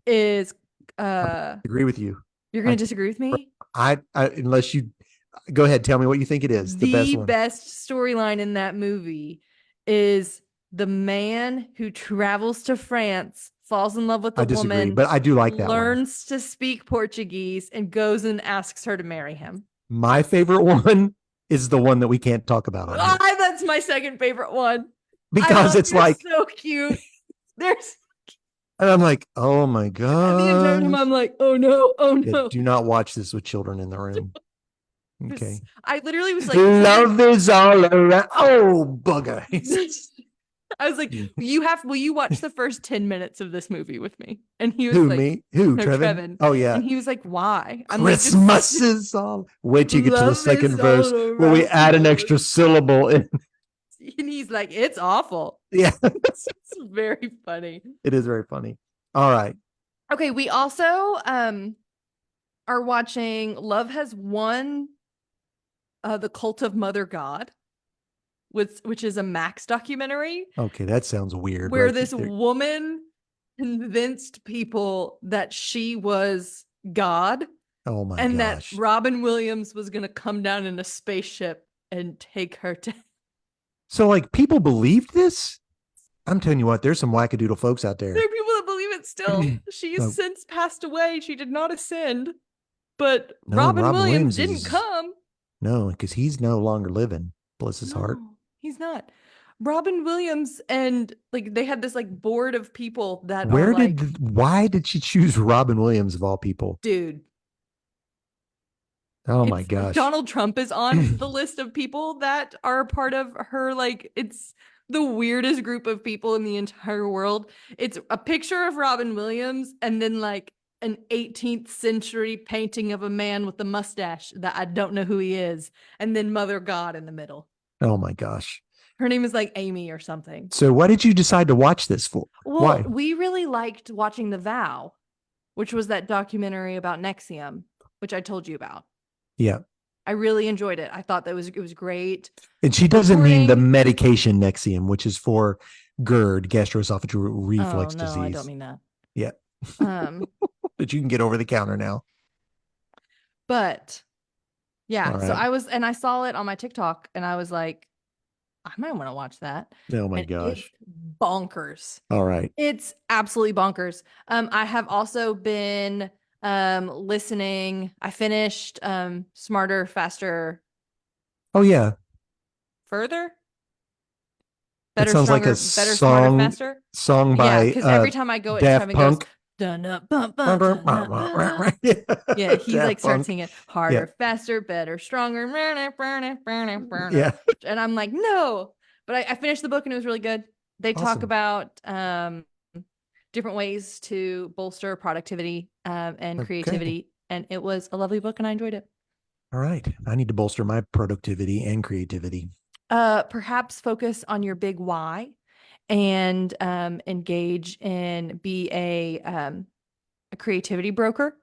Speaker 2: is
Speaker 1: I agree with you.
Speaker 2: You're gonna disagree with me?
Speaker 1: I unless you go ahead, tell me what you think it is.
Speaker 2: The best storyline in that movie is the man who travels to France, falls in love with a woman,
Speaker 1: but I do like that.
Speaker 2: Learns to speak Portuguese and goes and asks her to marry him.
Speaker 1: My favorite one is the one that we can't talk about.
Speaker 2: That's my second favorite one.
Speaker 1: Because it's like
Speaker 2: so cute.
Speaker 1: And I'm like, oh my God.
Speaker 2: The entire time I'm like, oh no.
Speaker 1: Yeah, do not watch this with children in the room. Okay.
Speaker 2: I literally was like,
Speaker 1: love is all around. Oh, bugger.
Speaker 2: I was like, will you watch the first 10 minutes of this movie with me? And he was
Speaker 1: Who,
Speaker 2: like,
Speaker 1: me? Who,
Speaker 2: no,
Speaker 1: Trevin? Oh, yeah.
Speaker 2: And he was like, why?
Speaker 1: I'm Christmas like, is all. Wait till you get to the second verse where we add an extra syllable in.
Speaker 2: And he's like, it's awful.
Speaker 1: Yeah.
Speaker 2: It's very funny.
Speaker 1: It is very funny. All right.
Speaker 2: Okay. We also are watching Love Has Won, The Cult of Mother God, which is a Max documentary.
Speaker 1: Okay. That sounds weird.
Speaker 2: Where this woman convinced people that she was God.
Speaker 1: Oh my gosh.
Speaker 2: And that Robin Williams was going to come down in a spaceship and take her to.
Speaker 1: So, like, people believed this? I'm telling you what, there's some wackadoodle folks out there.
Speaker 2: There are people that believe it still. She's since passed away. She did not ascend. But Robin Williams didn't come.
Speaker 1: No, because he's no longer living. Bless his heart.
Speaker 2: He's not. Robin Williams and like they had this like board of people that
Speaker 1: why did she choose Robin Williams of all people?
Speaker 2: Dude.
Speaker 1: Oh my gosh.
Speaker 2: Donald Trump is on the list of people that are a part of her. Like, it's the weirdest group of people in the entire world. It's a picture of Robin Williams and then like an 18th century painting of a man with a mustache that I don't know who he is. And then Mother God in the middle.
Speaker 1: Oh my gosh.
Speaker 2: Her name is like Amy or something.
Speaker 1: So why did you decide to watch this for?
Speaker 2: Well,
Speaker 1: why?
Speaker 2: We really liked watching The Vow, which was that documentary about Nexium, which I told you about.
Speaker 1: Yeah.
Speaker 2: I really enjoyed it. I thought it was great.
Speaker 1: And she doesn't mean the medication Nexium, which is for GERD, gastroesophageal reflux disease.
Speaker 2: I don't mean that.
Speaker 1: Yeah. But you can get over the counter now.
Speaker 2: But yeah, right. So I saw it on my TikTok and I was like, I might want to watch that.
Speaker 1: Oh my gosh.
Speaker 2: It's bonkers.
Speaker 1: All right.
Speaker 2: It's absolutely bonkers. I have also been listening. I finished Smarter, Faster.
Speaker 1: Oh yeah.
Speaker 2: Further. Better,
Speaker 1: it sounds
Speaker 2: stronger,
Speaker 1: like a
Speaker 2: better,
Speaker 1: song,
Speaker 2: smarter, faster.
Speaker 1: Song by
Speaker 2: because every time I go,
Speaker 1: Daft Punk.
Speaker 2: Yeah, he like starts singing harder, faster, better, stronger.
Speaker 1: Yeah.
Speaker 2: And I'm like, no. But I finished the book and it was really good. They talk about different ways to bolster productivity and creativity. And it was a lovely book and I enjoyed it.
Speaker 1: All right. I need to bolster my productivity and creativity.
Speaker 2: Perhaps focus on your big why and engage in be a creativity broker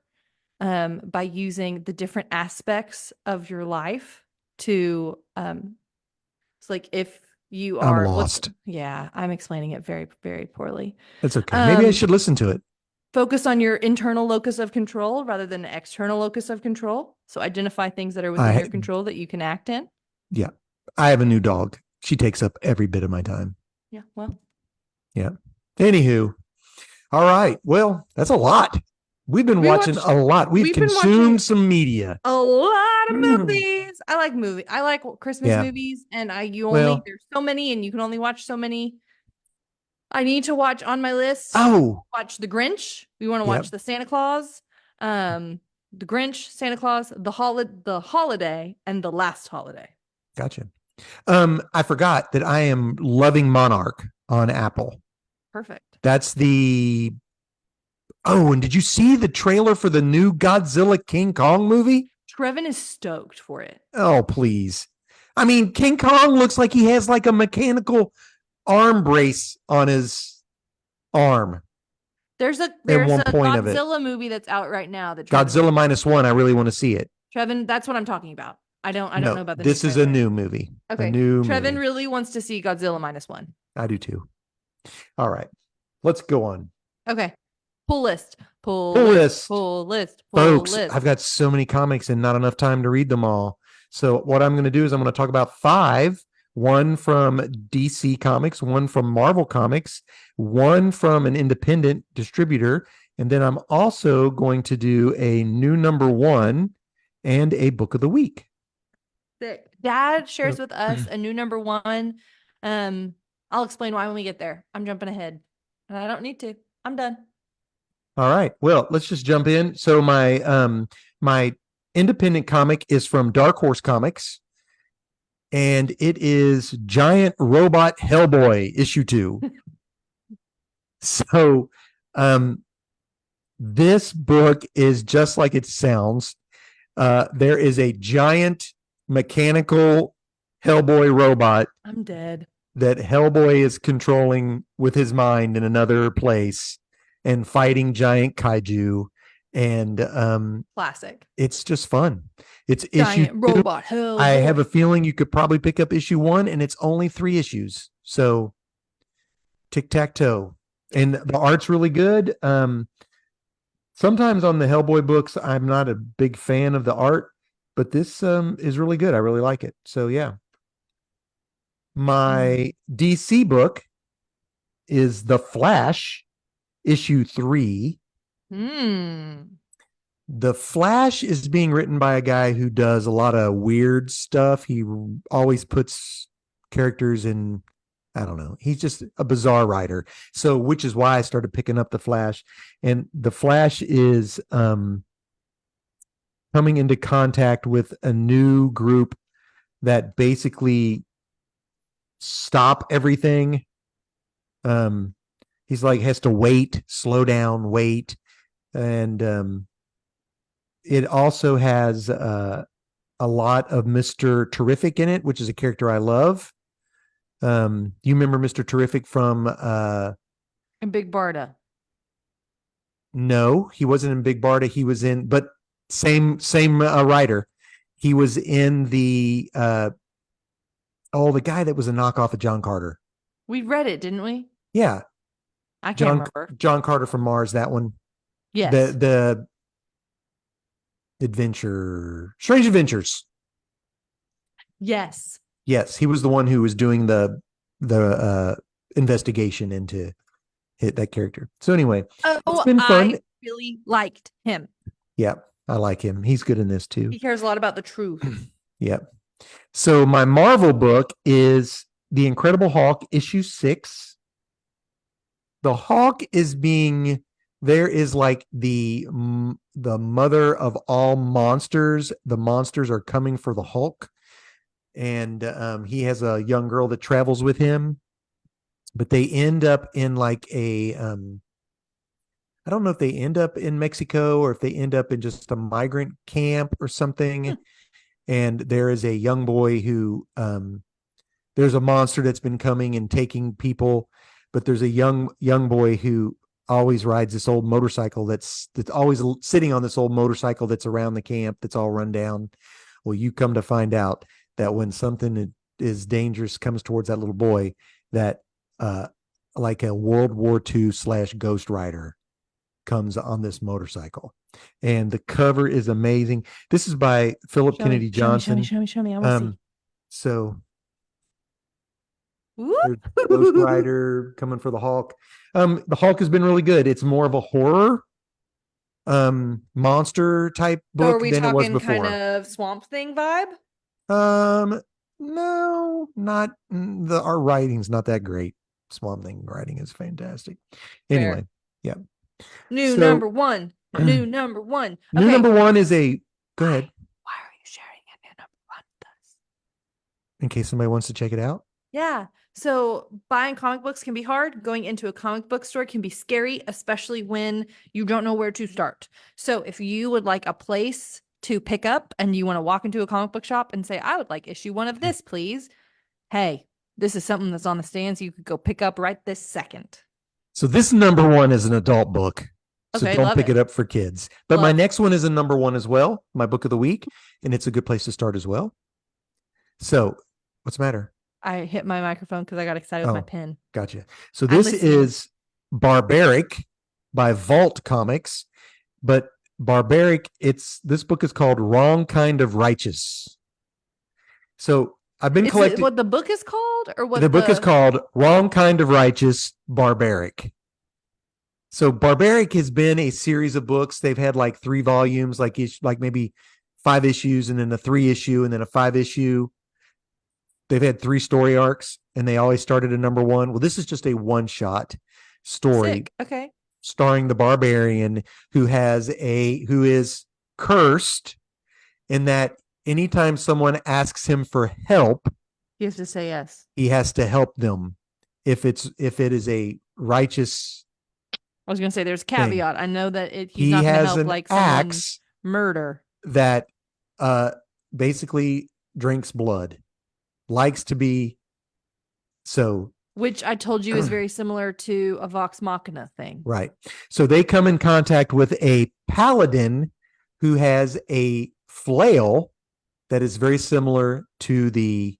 Speaker 2: by using the different aspects of your life to it's like if you are
Speaker 1: lost.
Speaker 2: I'm explaining it very, very poorly.
Speaker 1: That's okay. Maybe I should listen to it.
Speaker 2: Focus on your internal locus of control rather than external locus of control. So identify things that are within your control that you can act in.
Speaker 1: Yeah. I have a new dog She takes up every bit of my time.
Speaker 2: Yeah. Well.
Speaker 1: Yeah. Anywho. All right. Well, that's a lot. We've been watching a lot. We've consumed some media.
Speaker 2: A lot of movies. I like movies. I like Christmas movies, and there's so many, and you can only watch so many. I need to watch on my list. Watch The Grinch. We want to watch the Santa Claus, The Grinch, Santa Claus, the Holiday, and The Last Holiday.
Speaker 1: Gotcha. I forgot that I am loving Monarch on Apple.
Speaker 2: Perfect.
Speaker 1: That's the. Oh, and did you see the trailer for the new Godzilla King Kong movie?
Speaker 2: Trevin is stoked for it.
Speaker 1: Oh, please. I mean, King Kong looks like he has like a mechanical arm brace on his arm.
Speaker 2: There's a Godzilla movie that's out right now. That
Speaker 1: Godzilla -1. I really want to see it.
Speaker 2: Trevin, that's what I'm talking about. I don't know about the.
Speaker 1: This is a new movie.
Speaker 2: Okay. Trevin really wants to see Godzilla -1.
Speaker 1: I do too. All right. Let's go on.
Speaker 2: Okay. Pull list.
Speaker 1: Folks, I've got so many comics and not enough time to read them all. So what I'm going to do is I'm going to talk about 5, one from DC Comics, one from Marvel Comics, one from an independent distributor, and then I'm also going to do a new number 1 and a book of the week.
Speaker 2: Dad shares with us a new number 1. I'll explain why when we get there. I'm jumping ahead, and I don't need to. I'm done.
Speaker 1: All right. Well, let's just jump in. So my independent comic is from Dark Horse Comics, and it is Giant Robot Hellboy issue 2. So this book is just like it sounds. There is a giant mechanical Hellboy robot.
Speaker 2: I'm dead.
Speaker 1: That Hellboy is controlling with his mind in another place and fighting giant kaiju. And
Speaker 2: classic.
Speaker 1: It's just fun. It's
Speaker 2: giant
Speaker 1: issue
Speaker 2: robot Hellboy.
Speaker 1: I have a feeling you could probably pick up issue 1, and it's only 3 issues. So tic-tac-toe. And the art's really good. Sometimes on the Hellboy books, I'm not a big fan of the art, but this is really good. I really like it. So yeah. My DC book is The Flash, issue 3. The Flash is being written by a guy who does a lot of weird stuff. He always puts characters in, I don't know. He's just a bizarre writer. So, which is why I started picking up The Flash. And The Flash is coming into contact with a new group that basically stop everything. He's like, has to wait, slow down, wait. And it also has a lot of Mr. Terrific in it, which is a character I love. You remember Mr. Terrific from
Speaker 2: in Big Barda?
Speaker 1: No, he wasn't in Big Barda. He was in, but same writer. He was in the the guy that was a knockoff of John Carter.
Speaker 2: We read it, didn't we?
Speaker 1: Yeah.
Speaker 2: I can't remember.
Speaker 1: John Carter from Mars, that one.
Speaker 2: Yes.
Speaker 1: The Strange Adventures.
Speaker 2: Yes.
Speaker 1: Yes, he was the one who was doing the investigation into that character. So anyway, it's been fun.
Speaker 2: I really liked him.
Speaker 1: Yeah, I like him. He's good in this too.
Speaker 2: He cares a lot about the truth.
Speaker 1: Yeah. So my Marvel book is The Incredible Hulk, issue 6. The Hulk there is like the mother of all monsters. The monsters are coming for the Hulk. And he has a young girl that travels with him. But they end up in like I don't know if they end up in Mexico or if they end up in just a migrant camp or something. And there is a young boy who, there's a monster that's been coming and taking people, but there's a young boy who always rides this old motorcycle that's always sitting on this old motorcycle that's around the camp that's all run down. Well, you come to find out that when something is dangerous comes towards that little boy, that like a World War II / Ghost Rider comes on this motorcycle. And the cover is amazing. This is by Philip Kennedy Johnson.
Speaker 2: Show me. I want to see.
Speaker 1: So There's Ghost Rider coming for the Hulk. The Hulk has been really good. It's more of a horror monster type
Speaker 2: So are
Speaker 1: book
Speaker 2: we
Speaker 1: than it was
Speaker 2: talking kind
Speaker 1: before.
Speaker 2: of Swamp Thing vibe?
Speaker 1: No, not the our writing's not that great. Swamp Thing writing is fantastic. Anyway,
Speaker 2: Fair.
Speaker 1: yeah.
Speaker 2: New
Speaker 1: So
Speaker 2: number one. New number one.
Speaker 1: new
Speaker 2: Okay.
Speaker 1: number one is a go ahead
Speaker 2: Why are you sharing a new number one with us?
Speaker 1: in case somebody wants to check it out.
Speaker 2: Yeah. So buying comic books can be hard. Going into a comic book store can be scary, especially when you don't know where to start. So if you would like a place to pick up and you want to walk into a comic book shop and say, I would like issue one of this, please. Hey, this is something that's on the stands you could go pick up right this second.
Speaker 1: So this number one is an adult book. So
Speaker 2: Okay,
Speaker 1: don't pick it up for kids. But my next one is a number one as well, my book of the week, and it's a good place to start as well. So what's the matter?
Speaker 2: I hit my microphone because I got excited with my pen.
Speaker 1: Gotcha. So this is Barbaric by Vault Comics, but Barbaric, this book is called Wrong Kind of Righteous. So I've been collecting
Speaker 2: what the book is called, or what
Speaker 1: the book is called Wrong Kind of Righteous, Barbaric. So Barbaric has been a series of books. They've had like 3 volumes, like maybe 5 issues, and then a 3 issue, and then a 5 issue. They've had 3 story arcs, and they always started at number one. Well, this is just a one-shot story.
Speaker 2: Sick. Okay.
Speaker 1: Starring the barbarian who is cursed in that anytime someone asks him for help,
Speaker 2: he has to say yes.
Speaker 1: He has to help them. If it is a righteous,
Speaker 2: I was going to say there's a caveat. I know that
Speaker 1: he's not going to help like someone
Speaker 2: murder
Speaker 1: that basically drinks blood. Likes to be so,
Speaker 2: which I told you is very similar to a Vox Machina thing.
Speaker 1: Right. So they come in contact with a paladin who has a flail that is very similar to the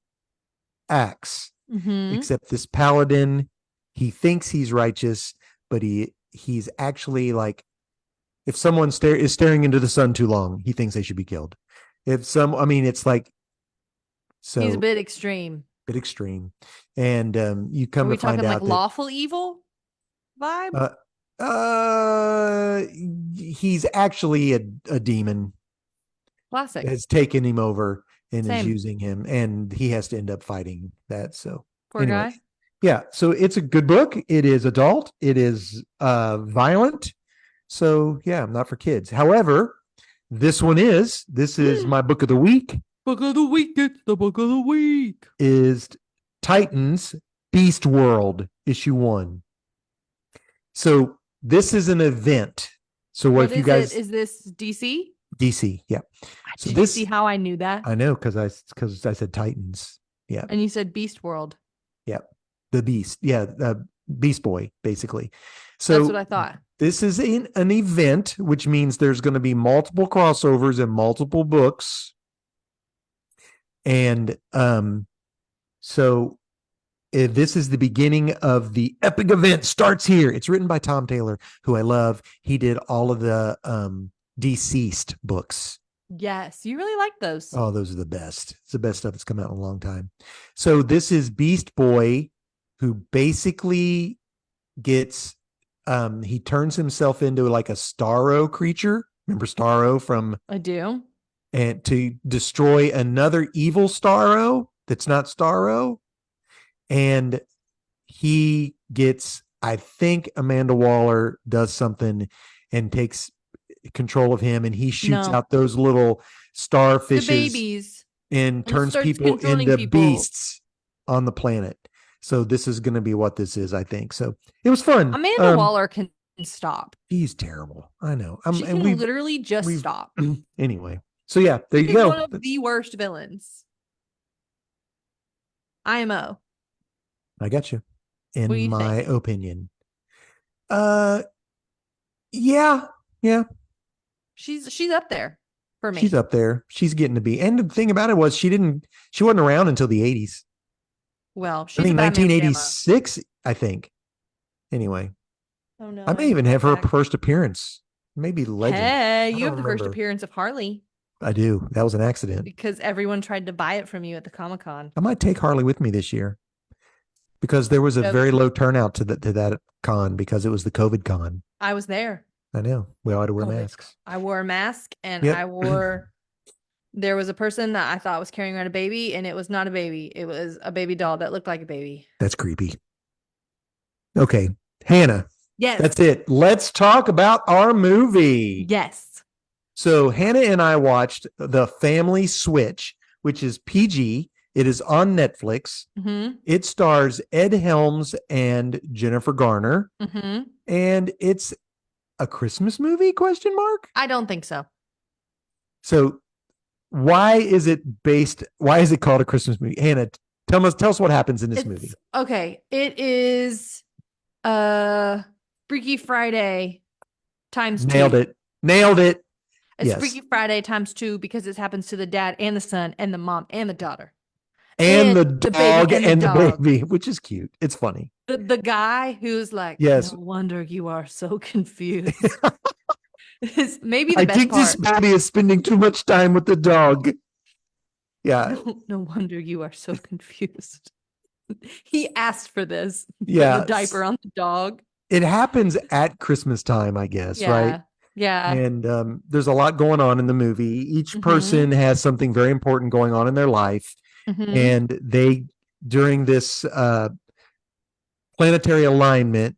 Speaker 1: axe, except this paladin, he thinks he's righteous, but he's actually like, if someone is staring into the sun too long, he thinks they should be killed. It's like, so
Speaker 2: he's a bit extreme.
Speaker 1: And you come to find out
Speaker 2: like lawful evil vibe.
Speaker 1: He's actually a demon.
Speaker 2: Classic.
Speaker 1: Has taken him over and is using him, and he has to end up fighting that. So
Speaker 2: poor guy.
Speaker 1: Yeah. So it's a good book. It is adult. It is violent. So yeah, not for kids. However, this is my book of the week.
Speaker 2: Book of the week. It's the book of the week.
Speaker 1: Is Titans Beast World issue 1. So this is an event. So what if you guys
Speaker 2: is this DC?
Speaker 1: DC, yeah.
Speaker 2: So Did you see how I knew that?
Speaker 1: I know because I said Titans. Yeah.
Speaker 2: And you said Beast World.
Speaker 1: Yeah. The Beast. Yeah, Beast Boy, basically. So
Speaker 2: that's what I thought. This
Speaker 1: is an event, which means there's going to be multiple crossovers and multiple books. And so this is the beginning of the epic event starts here. It's written by Tom Taylor, who I love. He did all of the Deceased books.
Speaker 2: Yes, you really like those.
Speaker 1: Oh, those are the best. It's the best stuff that's come out in a long time. So this is Beast Boy, who basically gets he turns himself into like a Starro creature. Remember Starro from
Speaker 2: I do.
Speaker 1: And to destroy another evil Starro that's not Starro. And he gets, I think Amanda Waller does something and takes control of him, and he shoots out those little starfishes,
Speaker 2: the babies,
Speaker 1: and turns people into beasts on the planet. So this is going to be what this is, I think. So it was fun.
Speaker 2: Amanda Waller can stop.
Speaker 1: He's terrible. I know.
Speaker 2: She can literally just stop.
Speaker 1: Anyway. So yeah, there you go.
Speaker 2: One of the worst villains. IMO.
Speaker 1: I got you. In my opinion. Yeah.
Speaker 2: She's up there for me.
Speaker 1: She's up there. She's getting to be. And the thing about it was she wasn't around until the 80s.
Speaker 2: Well,
Speaker 1: I think 1986, I think. Anyway.
Speaker 2: Oh no.
Speaker 1: I may even have her first appearance. Maybe Legend.
Speaker 2: Hey, you have the first appearance of Harley.
Speaker 1: I do. That was an accident.
Speaker 2: Because everyone tried to buy it from you at the Comic-Con.
Speaker 1: I might take Harley with me this year. because there was a very low turnout to that con because it was the COVID con.
Speaker 2: I was there.
Speaker 1: I know. We all had to wear masks.
Speaker 2: I wore a mask and there was a person that I thought was carrying around a baby, and it was not a baby. It was a baby doll that looked like a baby.
Speaker 1: That's creepy. Okay. Hannah.
Speaker 2: Yes.
Speaker 1: That's it. Let's talk about our movie.
Speaker 2: Yes.
Speaker 1: So Hannah and I watched The Family Switch, which is PG. It is on Netflix.
Speaker 2: Mm-hmm.
Speaker 1: It stars Ed Helms and Jennifer Garner.
Speaker 2: Mm-hmm.
Speaker 1: And it's a Christmas movie, question mark?
Speaker 2: I don't think so.
Speaker 1: So why is it called a Christmas movie? Hannah, tell us what happens in this movie.
Speaker 2: Okay. It is Freaky Friday times 2.
Speaker 1: Nailed it.
Speaker 2: It's Freaky Friday times 2 because it happens to the dad and the son and the mom and the daughter.
Speaker 1: And the dog and the baby, which is cute. It's funny.
Speaker 2: The guy who's like,
Speaker 1: yes.
Speaker 2: No wonder you are so confused. Is maybe the
Speaker 1: I
Speaker 2: best
Speaker 1: think
Speaker 2: part.
Speaker 1: This baby is spending too much time with the dog. Yeah.
Speaker 2: No wonder you are so confused. He asked for this.
Speaker 1: Yeah.
Speaker 2: The diaper on the dog.
Speaker 1: It happens at Christmas time, I guess, right?
Speaker 2: Yeah.
Speaker 1: And there's a lot going on in the movie. Each person has something very important going on in their life. Mm-hmm. And they, during this planetary alignment,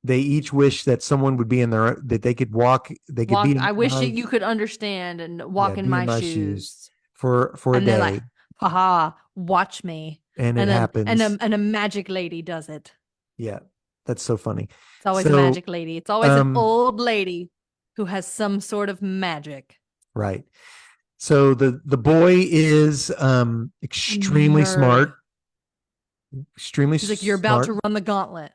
Speaker 1: they each wish that someone would be that they could walk. They could be.
Speaker 2: I wish you could understand and walk in my shoes
Speaker 1: for a day.
Speaker 2: Like, haha, watch me.
Speaker 1: And it happens.
Speaker 2: And a magic lady does it.
Speaker 1: Yeah, that's so funny.
Speaker 2: It's always a magic lady. It's always an old lady who has some sort of magic.
Speaker 1: Right. So the boy is extremely smart.
Speaker 2: He's like, you're about to run the gauntlet.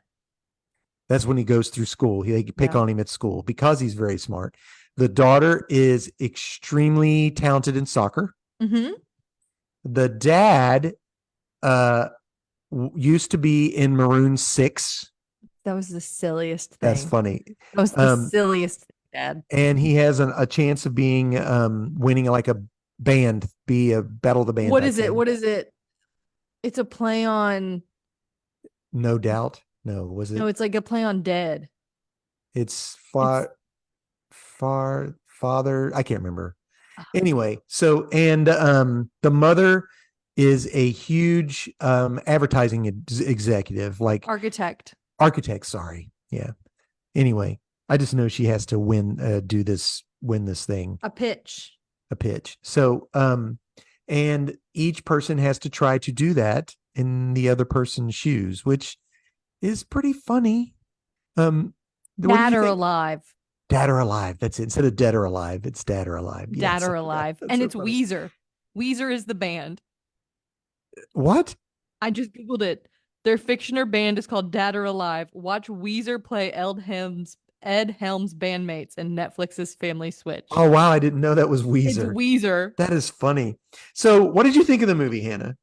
Speaker 1: That's when he goes through school. They pick on him at school because he's very smart. The daughter is extremely talented in soccer.
Speaker 2: Mm-hmm.
Speaker 1: The dad used to be in Maroon 6.
Speaker 2: That was the silliest thing.
Speaker 1: That's funny.
Speaker 2: That was the silliest thing, Dad.
Speaker 1: And he has a chance of being winning like a band, be a Battle of the Band.
Speaker 2: What is it? What is it? It's a play on.
Speaker 1: No Doubt. No, was it?
Speaker 2: No, it's like a play on Dead.
Speaker 1: It's Father. I can't remember. Anyway, so and the mother is a huge advertising executive, like architect. Sorry, yeah. Anyway, I just know she has to win this thing. A pitch. So, and each person has to try to do that in the other person's shoes, which is pretty funny. Dead or Alive. Dead or Alive. That's it. Instead of Dead or Alive, it's Dead or Alive.
Speaker 2: Dead or Alive. And so it's funny. Weezer. Weezer is the band.
Speaker 1: What?
Speaker 2: I just Googled it. Their fictioner band is called Dead or Alive. Watch Weezer play Ed Helms' bandmates in Netflix's Family Switch.
Speaker 1: Oh, wow. I didn't know that was Weezer.
Speaker 2: It's Weezer.
Speaker 1: That is funny. So what did you think of the movie, Hannah?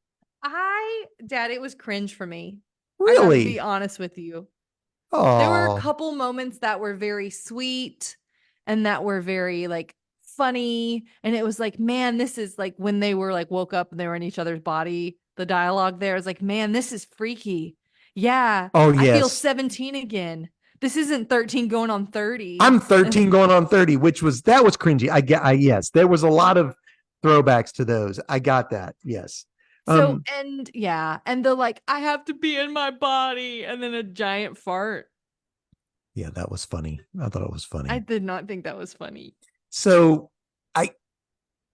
Speaker 2: Dad, it was cringe for me.
Speaker 1: Really?
Speaker 2: I have to be honest with you.
Speaker 1: Oh.
Speaker 2: There were a couple moments that were very sweet and that were very like funny. And it was like, man, this is like when they were like woke up and they were in each other's body. The dialogue there is like, man, this is freaky. Yeah.
Speaker 1: Oh, yes.
Speaker 2: I feel 17 again. This isn't 13 going on 30.
Speaker 1: I'm 13 going on 30, that was cringy. Yes, there was a lot of throwbacks to those. I got that. Yes.
Speaker 2: So, and the like, I have to be in my body, and then a giant fart.
Speaker 1: Yeah, that was funny. I thought it was funny.
Speaker 2: I did not think that was funny.
Speaker 1: So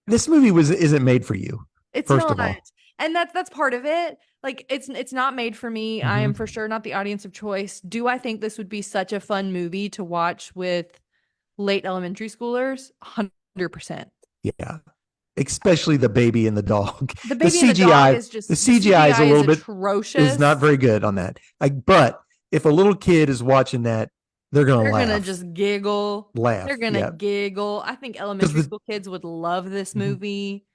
Speaker 1: this movie isn't made for you.
Speaker 2: It's first of all. And that's part of it. Like it's not made for me. Mm-hmm. I am for sure not the audience of choice. Do I think this would be such a fun movie to watch with late elementary schoolers? 100%.
Speaker 1: Yeah. Especially the baby and the dog.
Speaker 2: The baby and the dog is just the
Speaker 1: CGI is a little bit
Speaker 2: atrocious.
Speaker 1: It's not very good on that. But if a little kid is watching that, they're gonna laugh.
Speaker 2: They're gonna just giggle.
Speaker 1: They're
Speaker 2: gonna giggle. I think elementary school kids would love this movie.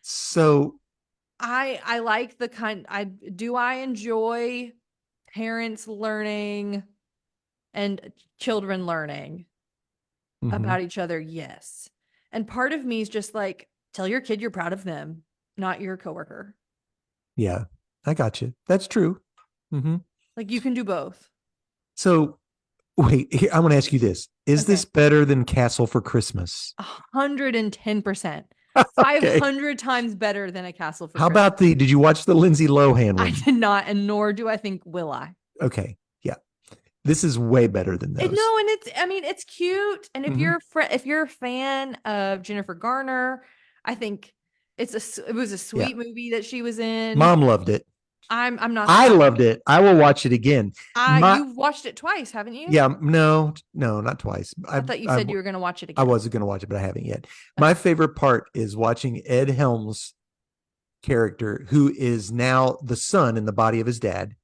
Speaker 1: So
Speaker 2: I like the kind. I enjoy parents learning and children learning about each other. Yes. And part of me is just like, tell your kid you're proud of them, not your coworker.
Speaker 1: Yeah, I got you. That's true. Mm-hmm.
Speaker 2: Like you can do both.
Speaker 1: So wait, here, I want to ask you this. Is
Speaker 2: Okay.
Speaker 1: this better than Castle for Christmas?
Speaker 2: 110%.
Speaker 1: Okay.
Speaker 2: 500 times better than A Castle for
Speaker 1: How about
Speaker 2: Christmas.
Speaker 1: did you watch the Lindsay Lohan
Speaker 2: I
Speaker 1: one?
Speaker 2: did not, and nor do I think will I.
Speaker 1: Okay. Yeah. This is way better than those.
Speaker 2: No, and I mean, it's cute. And if
Speaker 1: Mm-hmm.
Speaker 2: you're if you're a fan of Jennifer Garner, I think it was a
Speaker 1: Yeah.
Speaker 2: sweet movie that she was in.
Speaker 1: Mom loved it.
Speaker 2: I'm not,
Speaker 1: I loved it. I will watch it again. My
Speaker 2: you've watched it twice, haven't you?
Speaker 1: Yeah, no, no, not twice.
Speaker 2: I thought you said you were going to watch it
Speaker 1: I
Speaker 2: again.
Speaker 1: was going to watch it, but I haven't yet. My
Speaker 2: Okay.
Speaker 1: favorite part is watching Ed Helms' character, who is now the son in the body of his dad,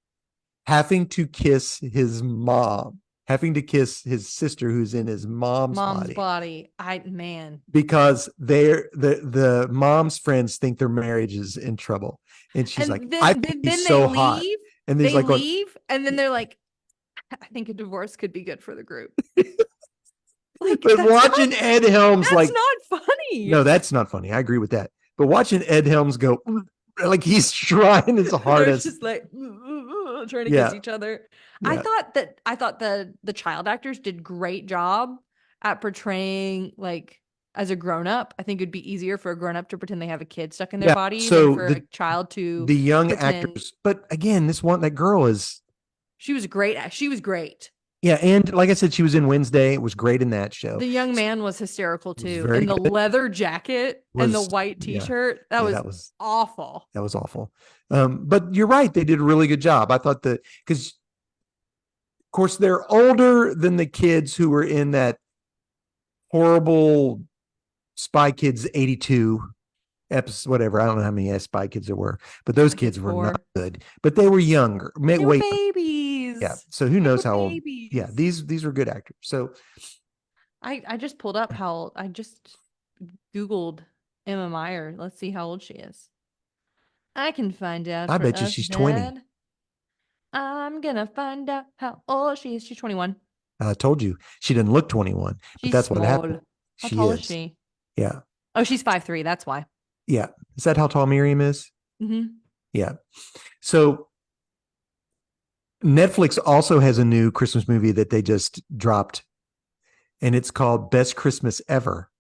Speaker 1: having to kiss his mom, having to kiss his sister who's in his mom's
Speaker 2: body. Man.
Speaker 1: Because the mom's friends think their marriage is in trouble. And she's like,
Speaker 2: And
Speaker 1: I
Speaker 2: then
Speaker 1: think
Speaker 2: then
Speaker 1: he's
Speaker 2: they
Speaker 1: so hot.
Speaker 2: leave.
Speaker 1: And he's
Speaker 2: They
Speaker 1: like,
Speaker 2: leave, and then they're like, I think a divorce could be good for the group. Like,
Speaker 1: but watching Ed Helms,
Speaker 2: that's
Speaker 1: like,
Speaker 2: not funny.
Speaker 1: no, that's not funny. I agree with that. But watching Ed Helms go, like he's trying his
Speaker 2: They're
Speaker 1: hardest.
Speaker 2: just like trying to kiss each other.
Speaker 1: Yeah.
Speaker 2: I thought the child actors did great job at portraying like as a grown up. I think it'd be easier for a grown up to pretend they have a kid stuck in their body than for a child to
Speaker 1: the young
Speaker 2: pretend.
Speaker 1: actors. But again, that girl is.
Speaker 2: She was great. She was great.
Speaker 1: Yeah, and like I said, she was in Wednesday. It was great in that show.
Speaker 2: The young man was hysterical too.
Speaker 1: Very
Speaker 2: In the
Speaker 1: good.
Speaker 2: leather jacket and the white t-shirt. That was awful.
Speaker 1: That was awful. But you're right. They did a really good job. I thought because of course they're older than the kids who were in that horrible Spy Kids 82 episode, whatever. I don't know how many Spy Kids there were, but those kids were not good. But they were younger.
Speaker 2: They were babies.
Speaker 1: Yeah. So who knows how old? Yeah. These were good actors. So
Speaker 2: I just pulled up how old. I just Googled Emma Meyer. Let's see how old she is. I can find out.
Speaker 1: I bet you she's 20.
Speaker 2: I'm gonna find out how old she is. She's 21.
Speaker 1: I told you she didn't look 21. But that's what happened.
Speaker 2: How tall is she?
Speaker 1: Yeah.
Speaker 2: Oh, she's 5'3". That's why.
Speaker 1: Yeah. Is that how tall Miriam is?
Speaker 2: Mm-hmm.
Speaker 1: Yeah. So Netflix also has a new Christmas movie that they just dropped, and it's called Best Christmas Ever,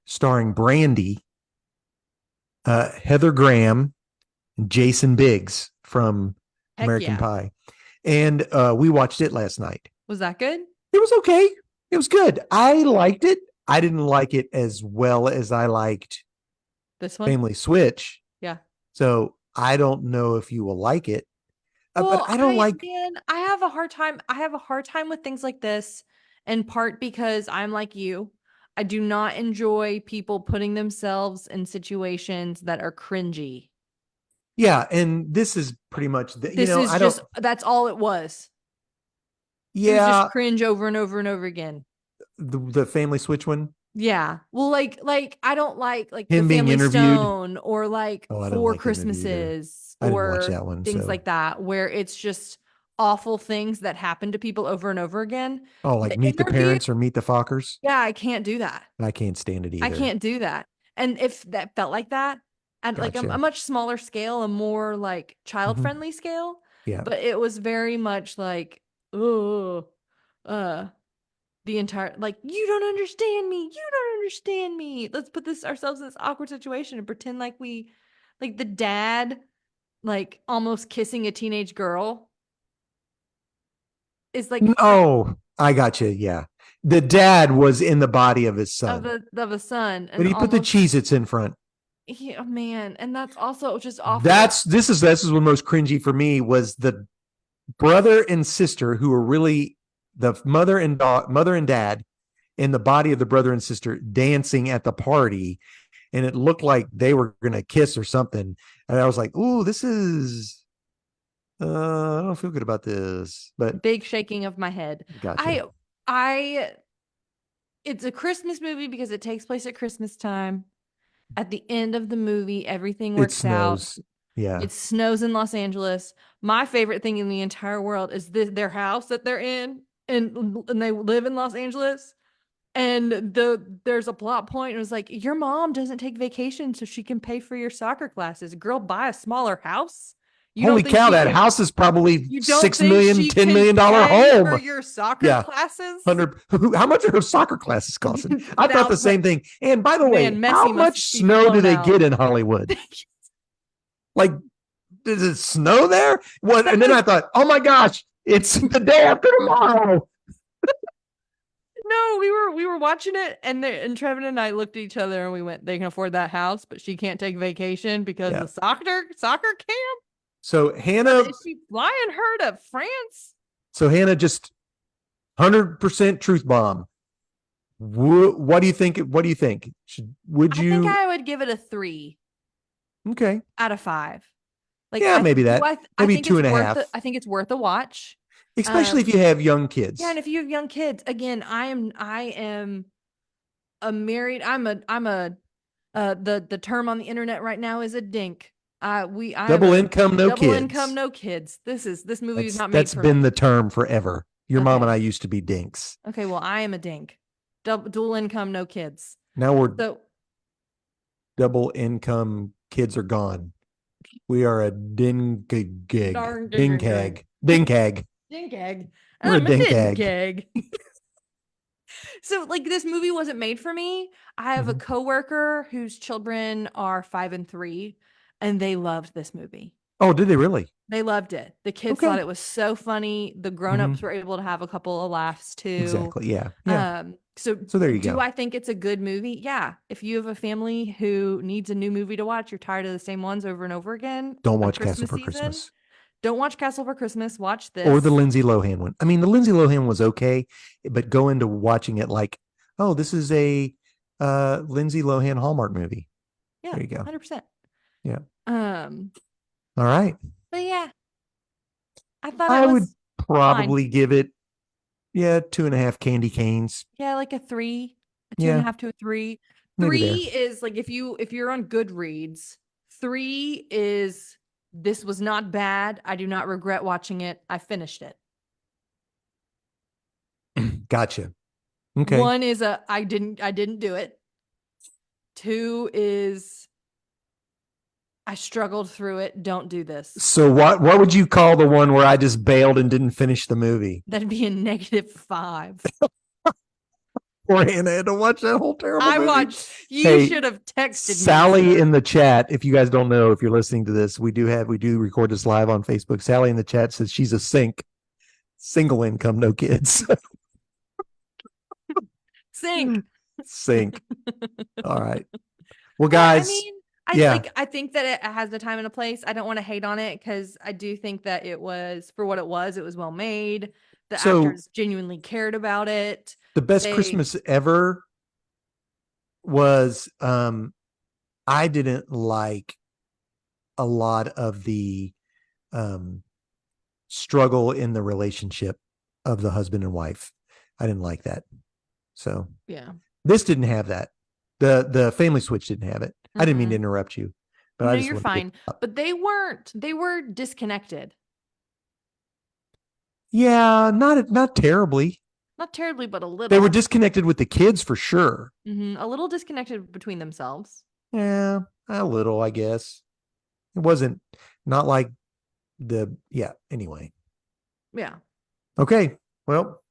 Speaker 1: starring Brandy, Heather Graham, and Jason Biggs from American Pie. And we watched it last night.
Speaker 2: Was that good?
Speaker 1: It was okay. It was good. I liked it. I didn't like it as well as I liked
Speaker 2: this one,
Speaker 1: Family Switch.
Speaker 2: Yeah.
Speaker 1: So I don't know if you will like it.
Speaker 2: Well,
Speaker 1: but I don't like.
Speaker 2: Man, I have a hard time. I have a hard time with things like this, in part because I'm like you. I do not enjoy people putting themselves in situations that are cringy.
Speaker 1: Yeah, and this is pretty much
Speaker 2: that's all it was.
Speaker 1: Yeah,
Speaker 2: it was just cringe over and over and over again.
Speaker 1: The Family Switch one.
Speaker 2: Yeah, well, like I don't like
Speaker 1: him
Speaker 2: the
Speaker 1: being
Speaker 2: Family
Speaker 1: interviewed
Speaker 2: Stone or Four Christmases or
Speaker 1: that one,
Speaker 2: things like that, where it's just awful things that happen to people over and over again.
Speaker 1: Oh, like Meet the Parents or Meet the Fockers.
Speaker 2: Yeah, I can't do that.
Speaker 1: I can't stand it either.
Speaker 2: I can't do that. And if that felt like that at like a much smaller scale, a more like child friendly scale.
Speaker 1: Yeah.
Speaker 2: But it was very much like, oh, the entire, like, you don't understand me. You don't understand me. Let's put ourselves in this awkward situation and pretend like like the dad, like almost kissing a teenage girl is like.
Speaker 1: Oh, I got you. Yeah. The dad was in the body of his son.
Speaker 2: Of a son.
Speaker 1: But he put the Cheez-Its in front.
Speaker 2: Yeah, man. And that's also just awful.
Speaker 1: This is what most cringy for me was the brother and sister who were really the mother and dad in the body of the brother and sister dancing at the party. And it looked like they were going to kiss or something. And I was like, ooh, this is, I don't feel good about this, but
Speaker 2: big shaking of my head.
Speaker 1: Gotcha.
Speaker 2: It's a Christmas movie because it takes place at Christmas time. At the end of the movie, everything works out.
Speaker 1: Yeah.
Speaker 2: It snows in Los Angeles. My favorite thing in the entire world is their house that they're in, and they live in Los Angeles. And there's a plot point. It was like, your mom doesn't take vacation so she can pay for your soccer classes. Girl, buy a smaller house.
Speaker 1: Holy cow, that house is probably $6 million, $10 million home
Speaker 2: for your soccer classes.
Speaker 1: 100. How much are her soccer classes costing? I thought the same thing. And by the way, how much snow do they get in Hollywood? Like, does it snow there? What? And then I thought, oh my gosh, it's the day after tomorrow.
Speaker 2: No, we were watching it, and Trevin and I looked at each other and we went, they can afford that house, but she can't take vacation because the soccer camp.
Speaker 1: So Hannah,
Speaker 2: is she flying her to France?
Speaker 1: So Hannah, just 100% truth bomb. What do you think? What do you think? Would you?
Speaker 2: I think I would give it a 3.
Speaker 1: Okay.
Speaker 2: Out of 5. Like,
Speaker 1: maybe that. Maybe 2.5.
Speaker 2: I think it's worth a watch.
Speaker 1: Especially if you have young kids.
Speaker 2: Yeah, and if you have young kids, again, I am a married. The term on the internet right now is a dink.
Speaker 1: Double income, no
Speaker 2: kids. This movie is not made.
Speaker 1: That's been the term forever. Your mom and I used to be dinks.
Speaker 2: Okay, well, I am a dink. Dual income, no kids.
Speaker 1: Now we're double income. Kids are gone. We are a dinkag. Dinkag. Dinkag.
Speaker 2: Dinkag.
Speaker 1: We're a dinkag.
Speaker 2: So, like, this movie wasn't made for me. I have a coworker whose children are 5 and 3, and they loved this movie.
Speaker 1: Oh, did they really?
Speaker 2: They loved it. The kids thought it was so funny. The grown-ups were able to have a couple of laughs too.
Speaker 1: Exactly. Yeah.
Speaker 2: So
Speaker 1: there you go.
Speaker 2: Do I think it's a good movie? Yeah. If you have a family who needs a new movie to watch, you're tired of the same ones over and over again.
Speaker 1: Don't watch Castle for Christmas.
Speaker 2: Don't watch Castle for Christmas. Watch this.
Speaker 1: Or the Lindsay Lohan one. I mean, the Lindsay Lohan was okay, but go into watching it like, oh, this is a Lindsay Lohan Hallmark movie.
Speaker 2: Yeah.
Speaker 1: There you go.
Speaker 2: 100%.
Speaker 1: Yeah. All right.
Speaker 2: But yeah,
Speaker 1: I would probably give it, 2.5 candy canes.
Speaker 2: Yeah, like a 3, a 2.5 to a 3. Maybe 3 is like, if you're on Goodreads, 3 is, this was not bad. I do not regret watching it. I finished it.
Speaker 1: Gotcha. Okay.
Speaker 2: 1 is I didn't do it. 2 is, I struggled through it. Don't do this.
Speaker 1: So what would you call the one where I just bailed and didn't finish the movie?
Speaker 2: That'd be a -5.
Speaker 1: Poor Hannah had to watch that whole terrible movie.
Speaker 2: I watched. You should have texted me.
Speaker 1: Sally in the chat. If you guys don't know, if you're listening to this, we do record this live on Facebook. Sally in the chat says she's a single income, no kids. Sink. All right. Well, guys.
Speaker 2: I think that it has the time and a place. I don't want to hate on it because I do think that it was, for what it was well made. The actors genuinely cared about it.
Speaker 1: The best Christmas ever was, I didn't like a lot of the struggle in the relationship of the husband and wife. I didn't like that. So
Speaker 2: yeah,
Speaker 1: this didn't have that. The Family Switch didn't have it. I didn't mean to interrupt you, but
Speaker 2: no, you're fine. But they were disconnected.
Speaker 1: Yeah, not terribly.
Speaker 2: Not terribly, but a little.
Speaker 1: They were disconnected with the kids for sure.
Speaker 2: A little disconnected between themselves.
Speaker 1: Yeah, a little, I guess. It wasn't not like anyway.
Speaker 2: Yeah.
Speaker 1: Okay. Well,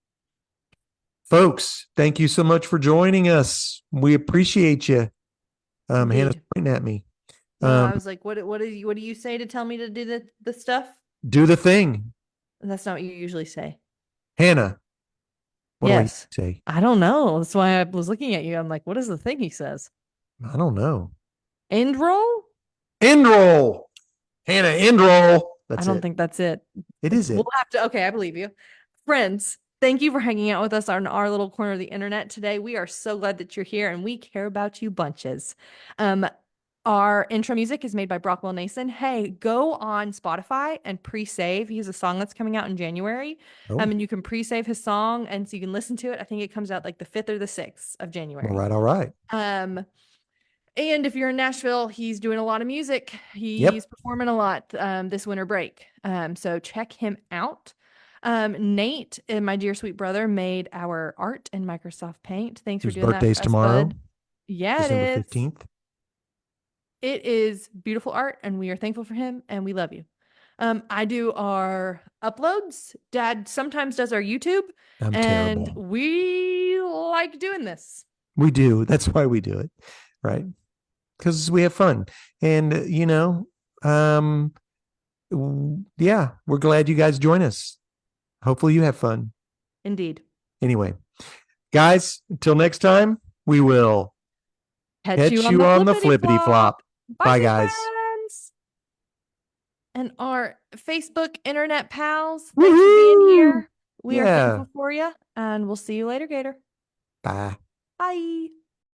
Speaker 1: folks, thank you so much for joining us. We appreciate you. Hannah's pointing at me.
Speaker 2: I was like, what do you say to tell me to do the stuff?
Speaker 1: Do the thing.
Speaker 2: That's not what you usually say.
Speaker 1: Hannah. What do I say?
Speaker 2: I don't know. That's why I was looking at you. I'm like, what is the thing he says?
Speaker 1: I don't know.
Speaker 2: End roll?
Speaker 1: End roll. Hannah, end roll.
Speaker 2: I don't think that's it.
Speaker 1: It is it.
Speaker 2: We'll have to. Okay, I believe you. Friends, thank you for hanging out with us on our little corner of the internet today. We are so glad that you're here and we care about you bunches. Our intro music is made by Brockwell Nason. Hey, go on Spotify and pre-save. He has a song that's coming out in January. And you can pre-save his song and so you can listen to it. I think it comes out like the 5th or the 6th of January.
Speaker 1: All right.
Speaker 2: And if you're in Nashville, he's doing a lot of music. He's performing a lot this winter break. So check him out. Nate, my dear sweet brother, made our art in Microsoft Paint. Thanks for doing that. His birthday's tomorrow. Yeah,
Speaker 1: December 15th.
Speaker 2: It is beautiful art, and we are thankful for him, and we love you. I do our uploads. Dad sometimes does our YouTube.
Speaker 1: I'm
Speaker 2: and
Speaker 1: terrible.
Speaker 2: We like doing this.
Speaker 1: We do. That's why we do it, right? Because we have fun. And, yeah, we're glad you guys join us. Hopefully you have fun.
Speaker 2: Indeed.
Speaker 1: Anyway, guys, until next time, we will
Speaker 2: catch you on the flippity flop.
Speaker 1: Bye, guys.
Speaker 2: Friends. And our Facebook internet pals, thanks for being here. We are thankful for you, and we'll see you later, Gator.
Speaker 1: Bye.
Speaker 2: Bye.